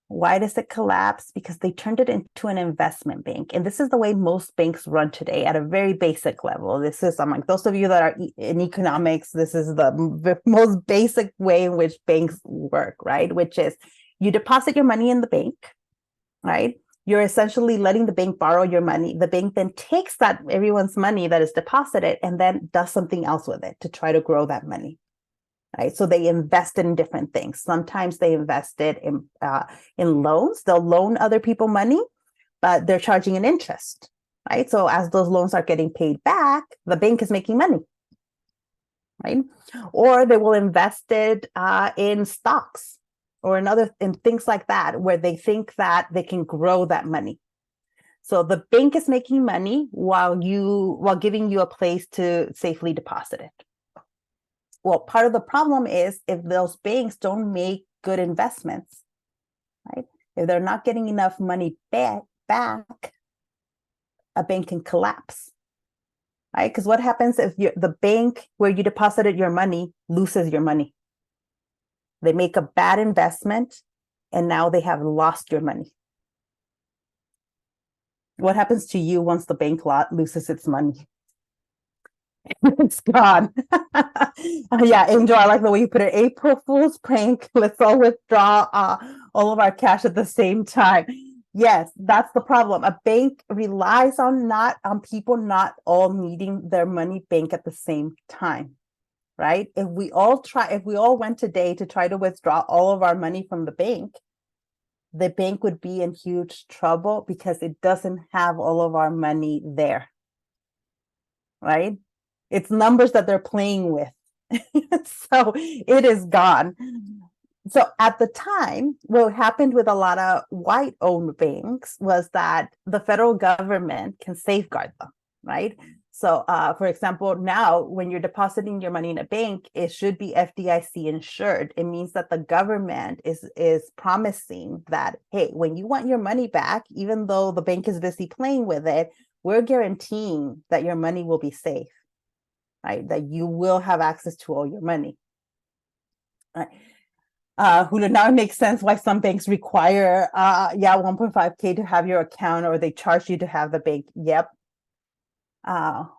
Why does it collapse? Because they turned it into an investment bank. And this is the way most banks run today at a very basic level. This is, I'm like, those of you that are in economics, this is the most basic way in which banks work, right? Which is you deposit your money in the bank, right? You're essentially letting the bank borrow your money. The bank then takes that everyone's money that is deposited and then does something else with it to try to grow that money. Right, so they invested in different things. Sometimes they invested in loans. They'll loan other people money, but they're charging an interest. Right, so as those loans are getting paid back, the bank is making money. Right, or they will invest it in stocks or in things like that, where they think that they can grow that money. So the bank is making money while giving you a place to safely deposit it. Well, part of the problem is if those banks don't make good investments, right? If they're not getting enough money back, a bank can collapse, right? Because what happens if the bank where you deposited your money loses your money? They make a bad investment and now they have lost your money. What happens to you once the bank loses its money? It's gone. Yeah, Angel, I like the way you put it. April Fool's prank. Let's all withdraw all of our cash at the same time. Yes, that's the problem. A bank relies on people not all needing their money bank at the same time, right? If we all went today to try to withdraw all of our money from the bank would be in huge trouble because it doesn't have all of our money there, right? It's numbers that they're playing with. So it is gone. So at the time, what happened with a lot of white-owned banks was that the federal government can safeguard them, right? So for example, now when you're depositing your money in a bank, it should be FDIC insured. It means that the government is promising that, hey, when you want your money back, even though the bank is busy playing with it, we're guaranteeing that your money will be safe. Right, that you will have access to all your money. Right. Julio, now it makes sense why some banks require 1.5K to have your account, or they charge you to have the bank. Yep.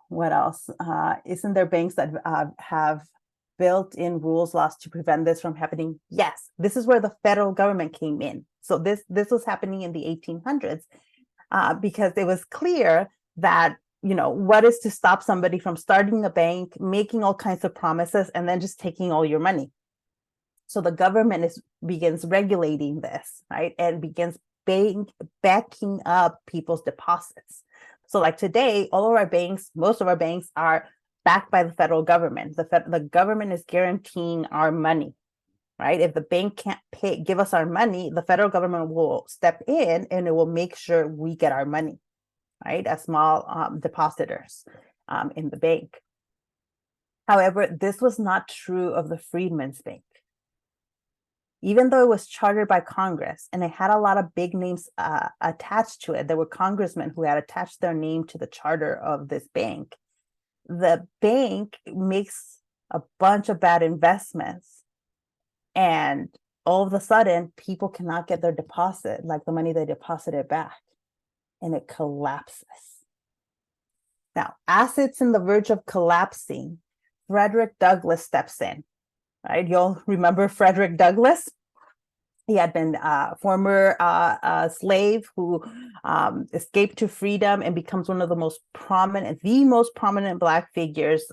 What else? Isn't there banks that have built-in rules, laws to prevent this from happening? Yes, this is where the federal government came in. So this was happening in the 1800s because it was clear that what is to stop somebody from starting a bank, making all kinds of promises, and then just taking all your money? So the government begins regulating this, right? And begins backing up people's deposits. So like today, most of our banks are backed by the federal government. The government is guaranteeing our money, right? If the bank can't give us our money, the federal government will step in and it will make sure we get our money, right, as small depositors in the bank. However, this was not true of the Freedmen's Bank. Even though it was chartered by Congress and it had a lot of big names attached to it, there were congressmen who had attached their name to the charter of this bank. The bank makes a bunch of bad investments, and all of a sudden, people cannot get their deposit, like the money they deposited, back. And it collapses. Now, as it's in the verge of collapsing, Frederick Douglass steps in, right? You'll remember Frederick Douglass. He had been a former slave who escaped to freedom and becomes one of the most prominent Black figures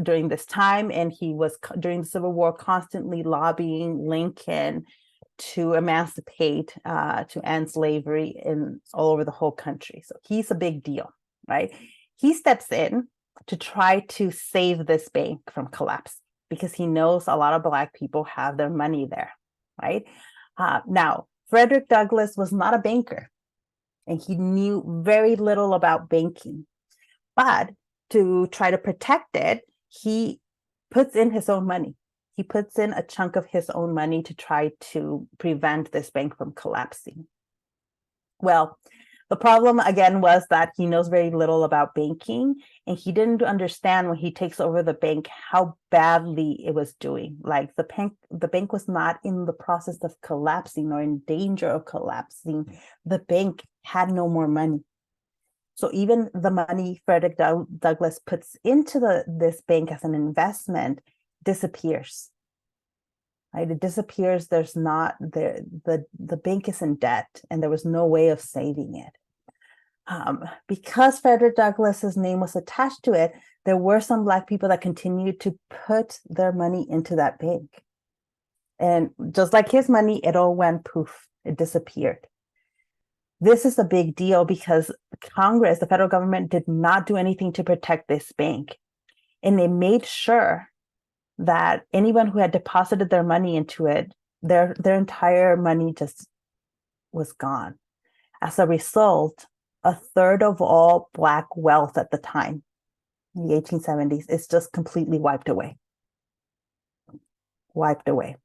during this time. And he was, during the Civil War, constantly lobbying Lincoln to emancipate, to end slavery all over the whole country. So he's a big deal, right? He steps in to try to save this bank from collapse because he knows a lot of Black people have their money there, right? Now, Frederick Douglass was not a banker, and he knew very little about banking. But to try to protect it, he puts in his own money. He puts in a chunk of his own money to try to prevent this bank from collapsing. Well, the problem again was that he knows very little about banking, and he didn't understand when he takes over the bank how badly it was doing. Like the bank was not in the process of collapsing or in danger of collapsing. The bank had no more money. So even the money Frederick Douglass puts into this bank as an investment disappears. Right? It disappears. There's not there. The bank is in debt, and there was no way of saving it. Because Frederick Douglass's name was attached to it, there were some Black people that continued to put their money into that bank. And just like his money, it all went poof. It disappeared. This is a big deal because Congress, the federal government, did not do anything to protect this bank. And they made sure that anyone who had deposited their money into it, their entire money just was gone. As a result, a third of all Black wealth at the time, in the 1870s, is just completely wiped away. Wiped away.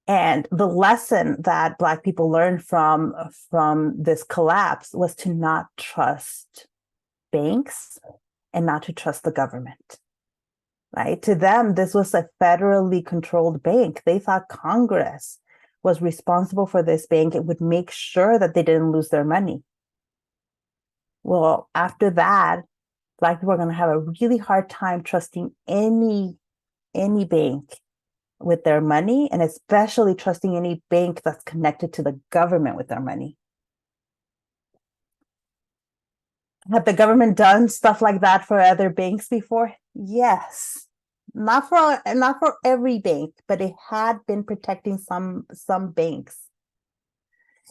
And the lesson that Black people learned from this collapse was to not trust banks and not to trust the government. Right? To them, this was a federally controlled bank. They thought Congress was responsible for this bank. It would make sure that they didn't lose their money. Well, after that, Black people are going to have a really hard time trusting any bank with their money, and especially trusting any bank that's connected to the government with their money. Had the government done stuff like that for other banks before? Yes. Not for every bank, but it had been protecting some banks.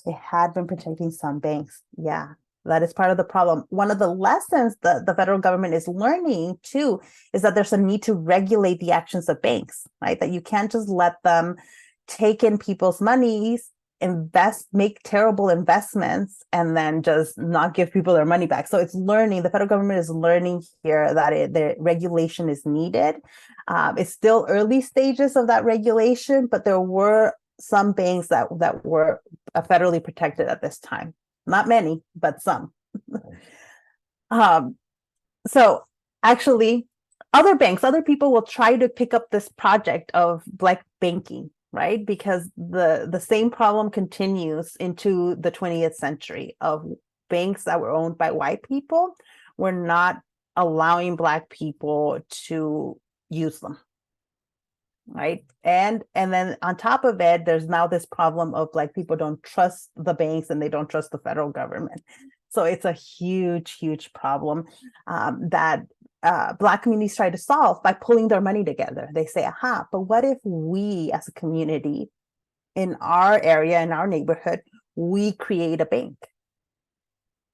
It had been protecting some banks. Yeah, that is part of the problem. One of the lessons that the federal government is learning too is that there's a need to regulate the actions of banks, right? That you can't just let them take in people's monies, make terrible investments, and then just not give people their money back. So it's learning, the federal government is learning here that the regulation is needed. It's still early stages of that regulation, but there were some banks that were federally protected at this time. Not many, but some. So actually, other people will try to pick up this project of Black banking, right? Because the same problem continues into the 20th century of banks that were owned by white people were not allowing Black people to use them. Right. And then on top of it, there's now this problem of Black people don't trust the banks and they don't trust the federal government. So it's a huge, huge problem that Black communities try to solve by pulling their money together. They say, aha, but what if we as a community in our area, in our neighborhood, we create a bank?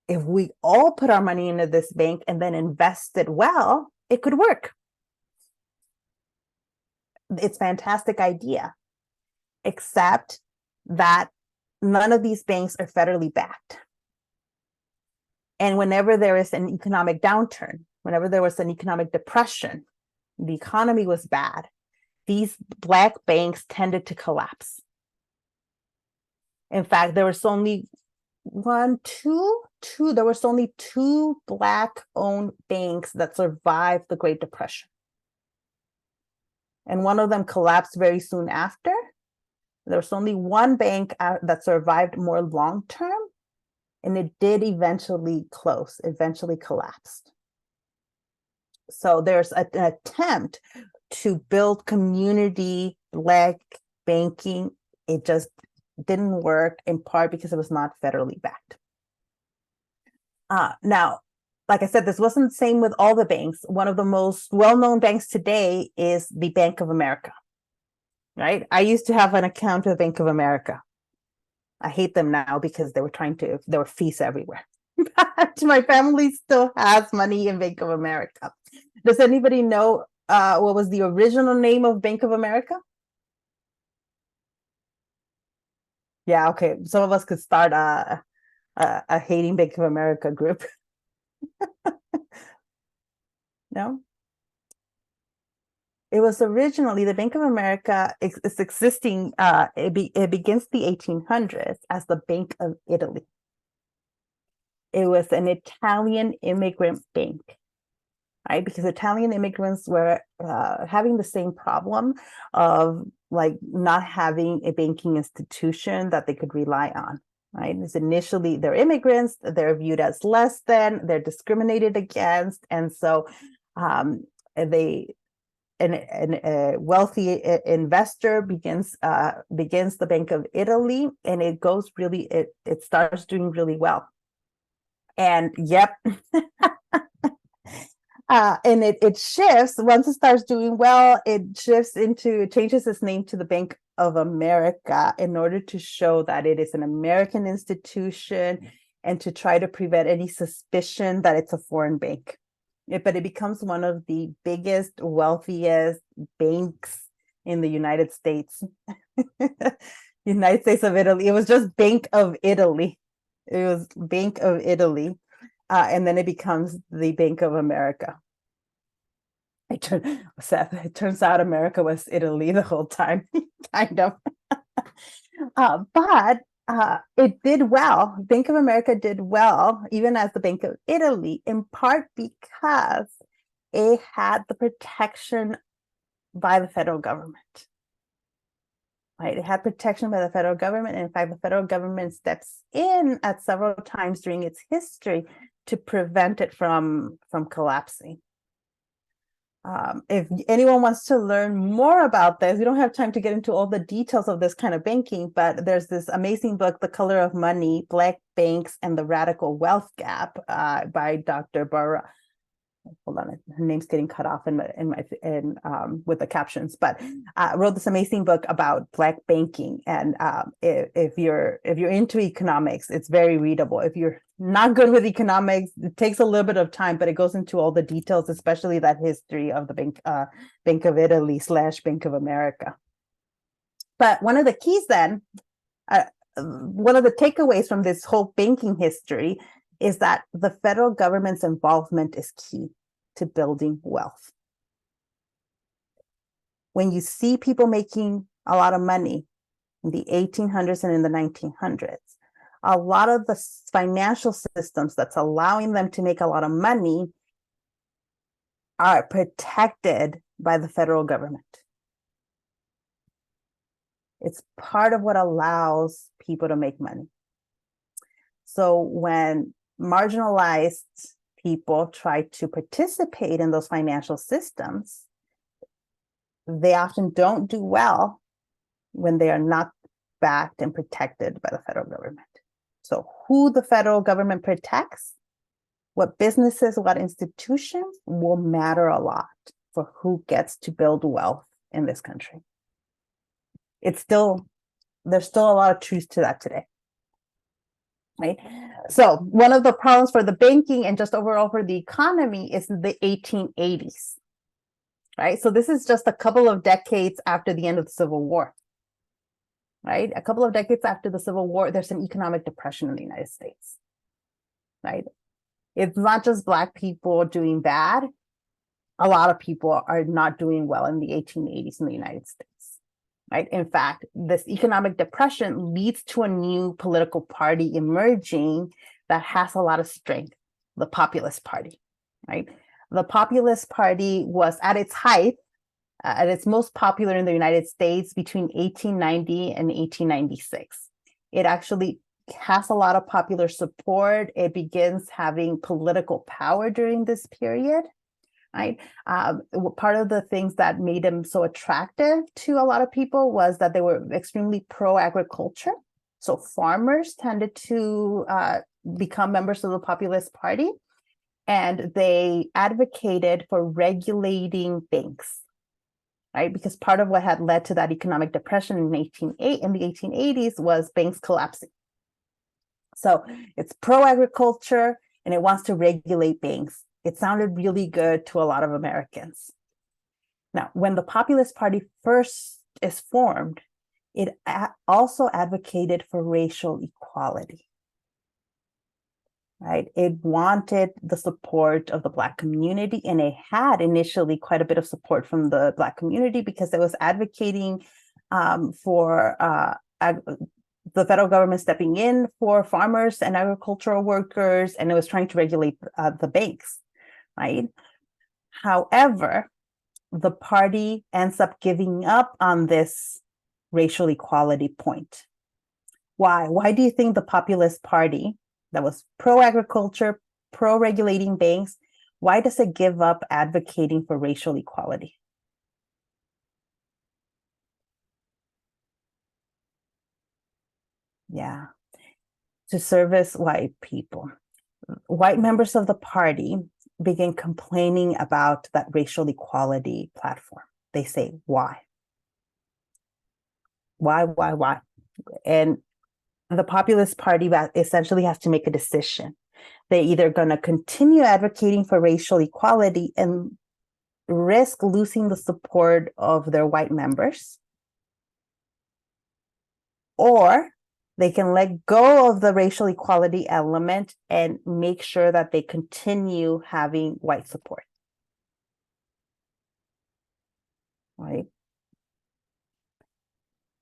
If we all put our money into this bank and then invest it well, it could work. It's a fantastic idea, except that none of these banks are federally backed. And whenever there is an economic downturn, whenever there was an economic depression, the economy was bad, these Black banks tended to collapse. In fact, there was only two Black-owned banks that survived the Great Depression. And one of them collapsed very soon after. There was only one bank that survived more long-term, and it did eventually close, eventually collapsed. So there's an attempt to build community Black banking. It just didn't work, in part because it was not federally backed. Now, like I said, this wasn't the same with all the banks. One of the most well-known banks today is the Bank of America, right? I used to have an account with Bank of America. I hate them now because there were fees everywhere. But my family still has money in Bank of America. Does anybody know what was the original name of Bank of America? Yeah, okay. Some of us could start a hating Bank of America group. No? It was originally the Bank of America is existing. It begins the 1800s as the Bank of Italy. It was an Italian immigrant bank, right? Because Italian immigrants were having the same problem of like not having a banking institution that they could rely on, right? It's initially they're immigrants, they're viewed as less than, they're discriminated against, and so they a wealthy investor begins the Bank of Italy, and it goes really it starts doing really well. And yep, and it shifts once it starts doing well. It changes its name to the Bank of America in order to show that it is an American institution and to try to prevent any suspicion that it's a foreign bank. But it becomes one of the biggest, wealthiest banks in the United States. United States of Italy. It was just Bank of Italy. It was Bank of Italy. And then it becomes the Bank of America. Seth, it turns out America was Italy the whole time, kind of. But it did well. Bank of America did well, even as the Bank of Italy, in part because it had the protection by the federal government. Right? It had protection by the federal government. And in fact, the federal government steps in at several times during its history to prevent it from collapsing. If anyone wants to learn more about this, we don't have time to get into all the details of this kind of banking, but there's this amazing book, The Color of Money, Black Banks and the Radical Wealth Gap by Dr. Barra. Hold on, her name's getting cut off in with the captions, but wrote this amazing book about Black banking. And if you're into economics, it's very readable. If you're not good with economics, it takes a little bit of time, but it goes into all the details, especially that history of the Bank of Italy / Bank of America. But one of the keys then, one of the takeaways from this whole banking history is that the federal government's involvement is key to building wealth. When you see people making a lot of money in the 1800s and in the 1900s, a lot of the financial systems that's allowing them to make a lot of money are protected by the federal government. It's part of what allows people to make money. So when marginalized people try to participate in those financial systems, they often don't do well when they are not backed and protected by the federal government. So who the federal government protects, what businesses, what institutions will matter a lot for who gets to build wealth in this country. There's still a lot of truth to that today. Right. So one of the problems for the banking and just overall for the economy is the 1880s. Right. So this is just a couple of decades after the end of the Civil War. Right. A couple of decades after the Civil War, there's an economic depression in the United States. Right. It's not just Black people doing bad. A lot of people are not doing well in the 1880s in the United States. Right. In fact, this economic depression leads to a new political party emerging that has a lot of strength, the Populist Party. Right. The Populist Party was at its height, at its most popular in the United States between 1890 and 1896. It actually has a lot of popular support. It begins having political power during this period. Right. Part of the things that made them so attractive to a lot of people was that they were extremely pro-agriculture. So farmers tended to become members of the Populist Party, and they advocated for regulating banks. Right, because part of what had led to that economic depression in the 1880s was banks collapsing. So it's pro-agriculture and it wants to regulate banks. It sounded really good to a lot of Americans. Now, when the Populist Party first is formed, it also advocated for racial equality. right? It wanted the support of the Black community, and it had initially quite a bit of support from the Black community because it was advocating for the federal government stepping in for farmers and agricultural workers, and it was trying to regulate the banks, right? However, the party ends up giving up on this racial equality point. Why? Why do you think the Populist Party that was pro-agriculture, pro-regulating banks, why does it give up advocating for racial equality? Yeah, to service white people. White members of the party begin complaining about that racial equality platform. They say, why? Why? And the Populist Party essentially has to make a decision. They're either going to continue advocating for racial equality and risk losing the support of their white members, or they can let go of the racial equality element and make sure that they continue having white support. Right?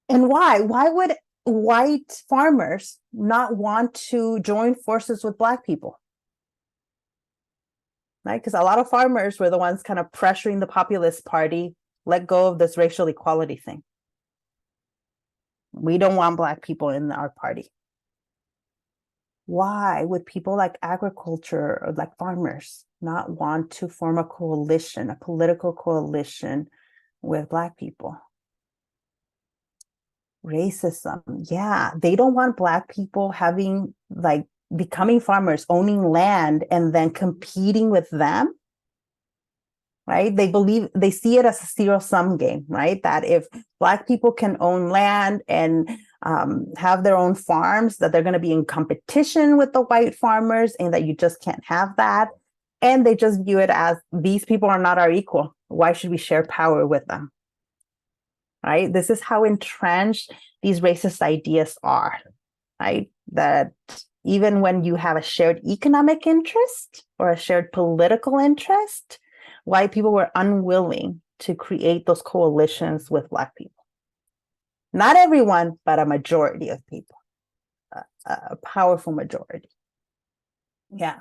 And why? Why would white farmers not want to join forces with Black people? Right? Because a lot of farmers were the ones kind of pressuring the Populist Party, let go of this racial equality thing. We don't want Black people in our party. Why would people like agriculture or like farmers not want to form a coalition, a political coalition with Black people? Racism. Yeah, they don't want Black people having like becoming farmers, owning land, and then competing with them. Right? They see it as a zero-sum game, right? That if Black people can own land and have their own farms, that they're going to be in competition with the white farmers, and that you just can't have that. And they just view it as these people are not our equal. Why should we share power with them? Right? This is how entrenched these racist ideas are, right? That even when you have a shared economic interest or a shared political interest, white people were unwilling to create those coalitions with Black people. Not everyone, but a majority of people, a powerful majority. Yeah.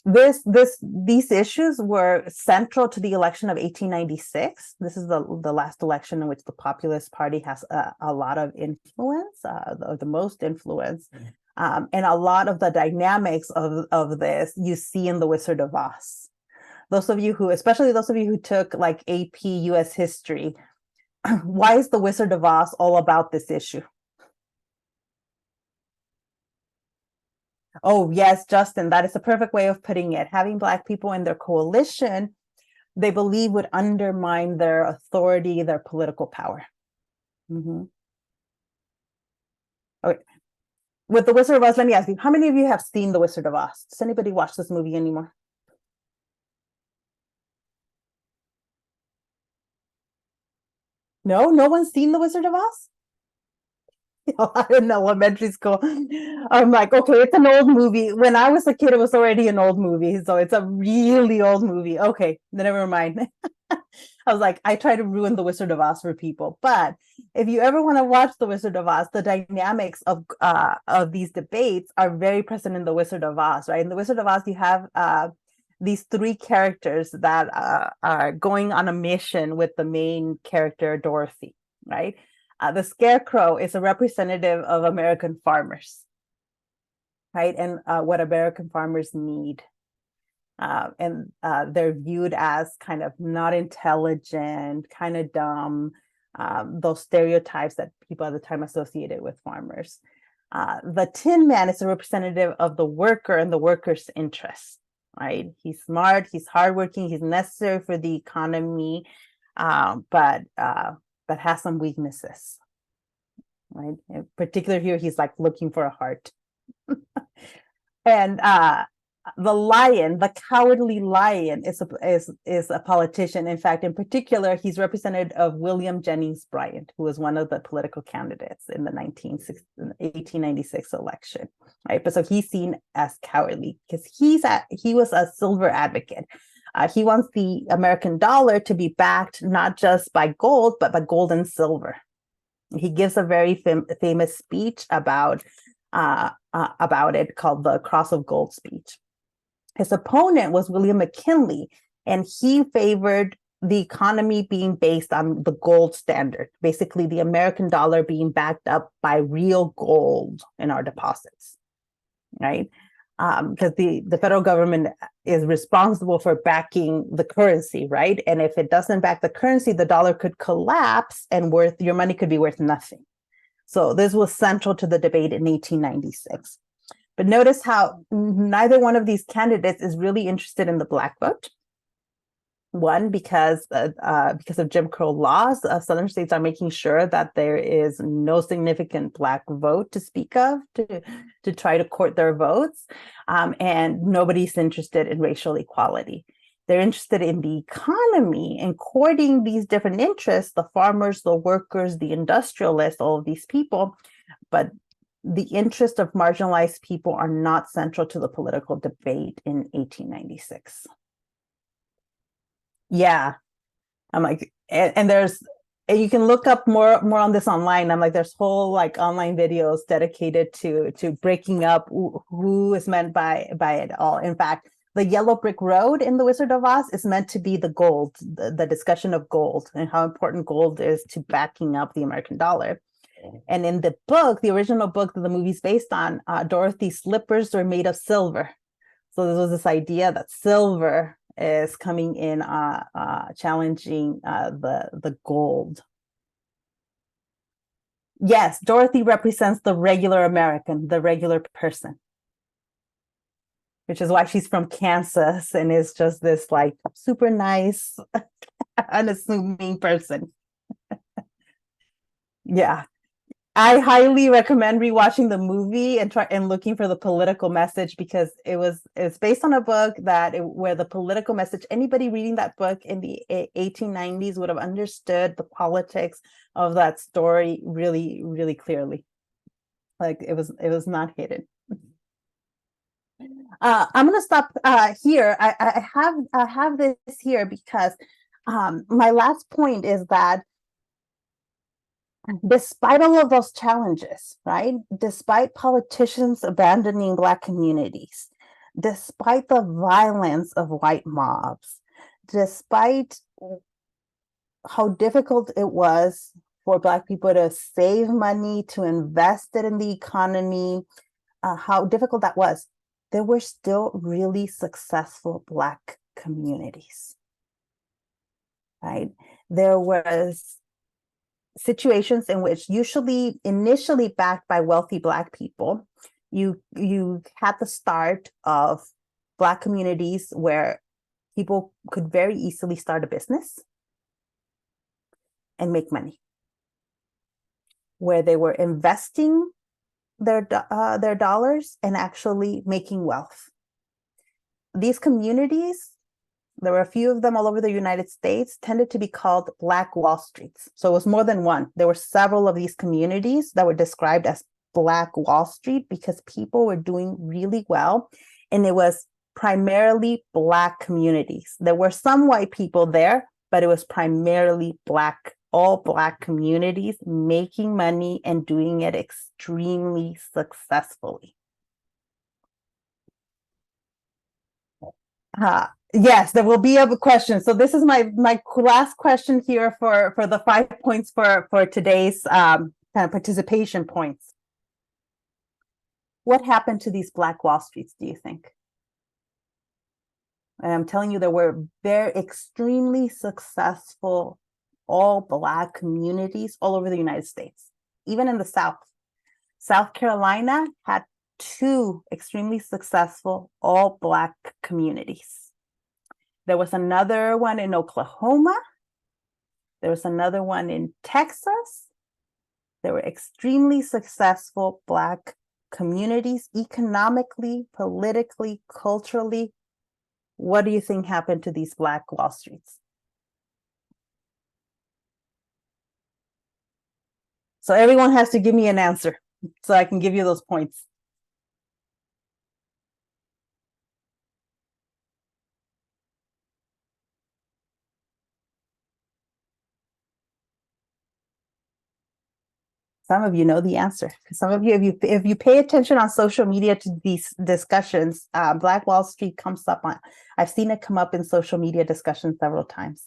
These issues were central to the election of 1896. This is the last election in which the Populist Party has a lot of influence, the most influence. And a lot of the dynamics of this you see in The Wizard of Oz. Those of you who, especially those of you who took like AP US history, why is The Wizard of Oz all about this issue? Oh, yes, Justin, that is a perfect way of putting it. Having Black people in their coalition, they believe would undermine their authority, their political power. Mm-hmm. Okay. With The Wizard of Oz, let me ask you, how many of you have seen The Wizard of Oz? Does anybody watch this movie anymore? No, no one's seen The Wizard of Oz? In elementary school, I'm like, okay, it's an old movie. When I was a kid, it was already an old movie, so it's a really old movie. Okay, never mind. I was like, I try to ruin The Wizard of Oz for people, but if you ever want to watch The Wizard of Oz, the dynamics of these debates are very present in The Wizard of Oz, right? In The Wizard of Oz, you have these three characters that are going on a mission with the main character, Dorothy, right? The Scarecrow is a representative of American farmers, right? And what American farmers need. And they're viewed as kind of not intelligent, kind of dumb, those stereotypes that people at the time associated with farmers. The Tin Man is a representative of the worker and the worker's interests, right? He's smart, he's hardworking, he's necessary for the economy, but has some weaknesses, right? In particular here, he's like looking for a heart. And the lion, the cowardly lion, is a politician. In fact, in particular, he's representative of William Jennings Bryan, who was one of the political candidates in the 1896 election, right? But so he's seen as cowardly because he was a silver advocate. He wants the American dollar to be backed not just by gold, but by gold and silver. He gives a very famous speech about it called the Cross of Gold speech. His opponent was William McKinley, and he favored the economy being based on the gold standard, basically the American dollar being backed up by real gold in our deposits, right? Because the federal government is responsible for backing the currency, right? And if it doesn't back the currency, the dollar could collapse and your money could be worth nothing. So this was central to the debate in 1896. But notice how neither one of these candidates is really interested in the Black vote. One, because of Jim Crow laws, Southern states are making sure that there is no significant Black vote to speak of to try to court their votes. And nobody's interested in racial equality. They're interested in the economy and courting these different interests, the farmers, the workers, the industrialists, all of these people. But the interest of marginalized people are not central to the political debate in 1896. Yeah, I'm like, and you can look up more on this online. I'm like, there's whole like online videos dedicated to breaking up who is meant by it all. In fact, the yellow brick road in The Wizard of Oz is meant to be the gold, the discussion of gold and how important gold is to backing up the American dollar. And in the book, the original book that the movie's based on, Dorothy's slippers were made of silver. So there was this idea that silver is coming in, challenging the gold. Yes, Dorothy represents the regular American, the regular person, which is why she's from Kansas and is just this like super nice, unassuming person. Yeah. I highly recommend rewatching the movie and looking for the political message, because it's based on a book where the political message, anybody reading that book in the 1890s would have understood the politics of that story really, really clearly. Like it was not hidden. I'm gonna stop here. I have this here because my last point is that despite all of those challenges, right? Despite politicians abandoning Black communities, despite the violence of white mobs, despite how difficult it was for Black people to save money, to invest it in the economy, how difficult that was, there were still really successful Black communities, right? There was situations in which, usually initially backed by wealthy Black people, you had the start of Black communities where people could very easily start a business and make money, where they were investing their dollars and actually making wealth. These communities, there were a few of them all over the United States, tended to be called Black Wall Streets. So it was more than one. There were several of these communities that were described as Black Wall Street because people were doing really well. And it was primarily Black communities. There were some white people there, but it was primarily all Black communities making money and doing it extremely successfully. Yes, there will be a question. So this is my last question here for the 5 points for today's kind of participation points. What happened to these Black Wall Streets, do you think? And I'm telling you, there were very extremely successful all Black communities all over the United States, even in the South. South Carolina had 2 extremely successful all Black communities. There was another one in Oklahoma. There was another one in Texas. There were extremely successful Black communities, economically, politically, culturally. What do you think happened to these Black Wall Streets? So everyone has to give me an answer so I can give you those points. Some of you know the answer. Some of you, if you pay attention on social media to these discussions, Black Wall Street comes up on. I've seen it come up in social media discussions several times.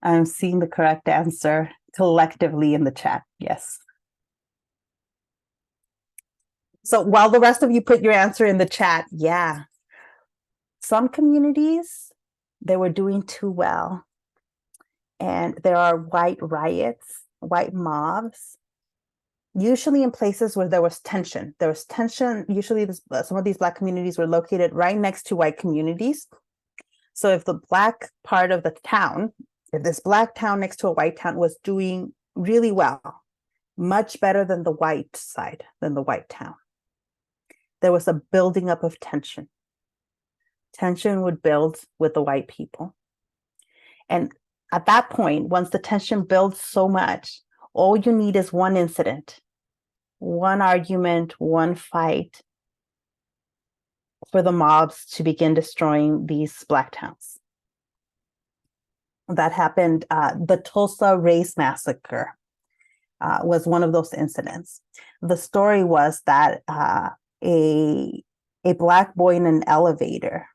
I'm seeing the correct answer collectively in the chat. Yes. So while the rest of you put your answer in the chat, yeah. Some communities, they were doing too well. And there are white riots, white mobs, usually in places where there was tension. There was tension. Usually some of these Black communities were located right next to white communities. So if the Black part of the town, if this Black town next to a white town was doing really well, much better than the white side, than the white town, there was a building up of tension. Tension would build with the white people. And at that point, once the tension builds so much, all you need is one incident, one argument, one fight for the mobs to begin destroying these Black towns. That happened, the Tulsa Race Massacre was one of those incidents. The story was that a Black boy in an elevator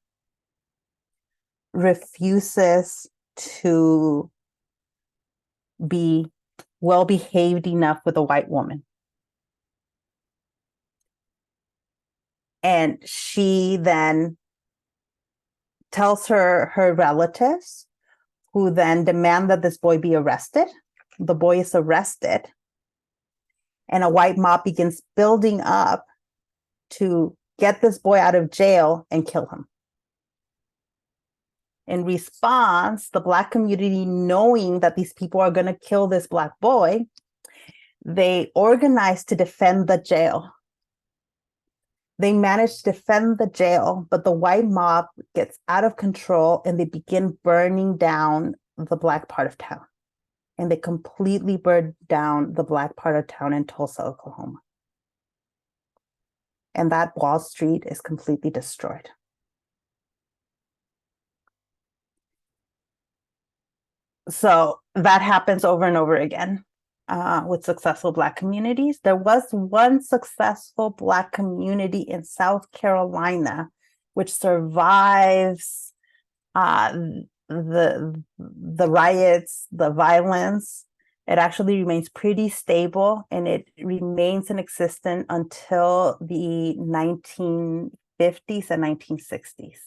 refuses to be well behaved enough with a white woman. And she then tells her relatives, who then demand that this boy be arrested. The boy is arrested, and a white mob begins building up to get this boy out of jail and kill him. In response, the Black community, knowing that these people are going to kill this Black boy, they organized to defend the jail. They managed to defend the jail, but the white mob gets out of control and they begin burning down the Black part of town. And they completely burned down the Black part of town in Tulsa, Oklahoma. And that Wall Street is completely destroyed. So that happens over and over again with successful Black communities. There was one successful Black community in South Carolina, which survives the riots, the violence. It actually remains pretty stable, and it remains in existence until the 1950s and 1960s.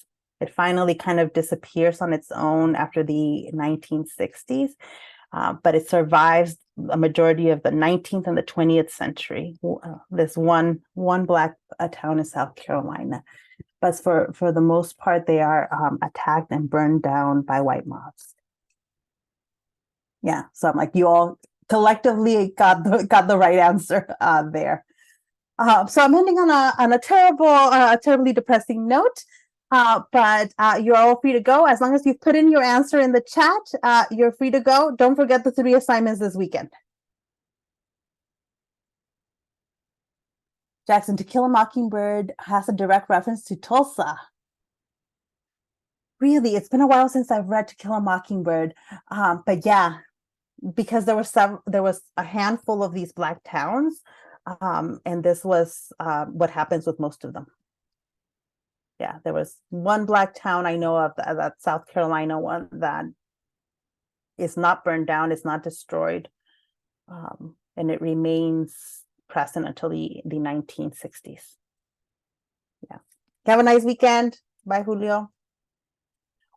It finally kind of disappears on its own after the 1960s, but it survives a majority of the 19th and the 20th century. This one Black town in South Carolina. But for the most part, they are attacked and burned down by white mobs. Yeah, so I'm like, you all collectively got the right answer there. So I'm ending on a terribly depressing note. But you're all free to go. As long as you've put in your answer in the chat, you're free to go. Don't forget the 3 assignments this weekend. Jackson, To Kill a Mockingbird has a direct reference to Tulsa. Really, it's been a while since I've read To Kill a Mockingbird. But yeah, because there was a handful of these Black towns, and this was what happens with most of them. Yeah, there was one Black town I know of, that South Carolina one, that is not burned down, it's not destroyed, and it remains present until the 1960s. Yeah. Have a nice weekend. Bye, Julio.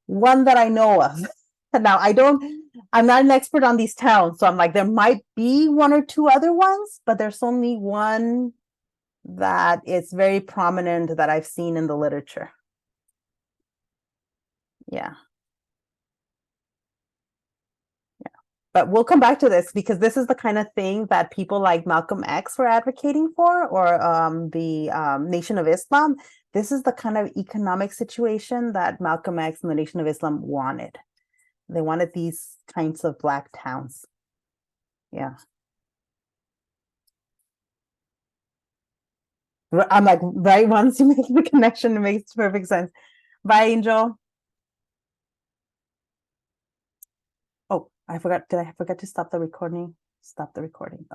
One that I know of. Now, I'm not an expert on these towns, so I'm like, there might be one or two other ones, but there's only one that it's very prominent that I've seen in the literature. Yeah. But we'll come back to this because this is the kind of thing that people like Malcolm X were advocating for, or the Nation of Islam. This is the kind of economic situation that Malcolm X and the Nation of Islam wanted. They wanted these kinds of Black towns. Yeah. I'm like, right, once you make the connection, it makes perfect sense. Bye, Angel. Oh, I forgot. Did I forget to stop the recording? Stop the recording. Oh.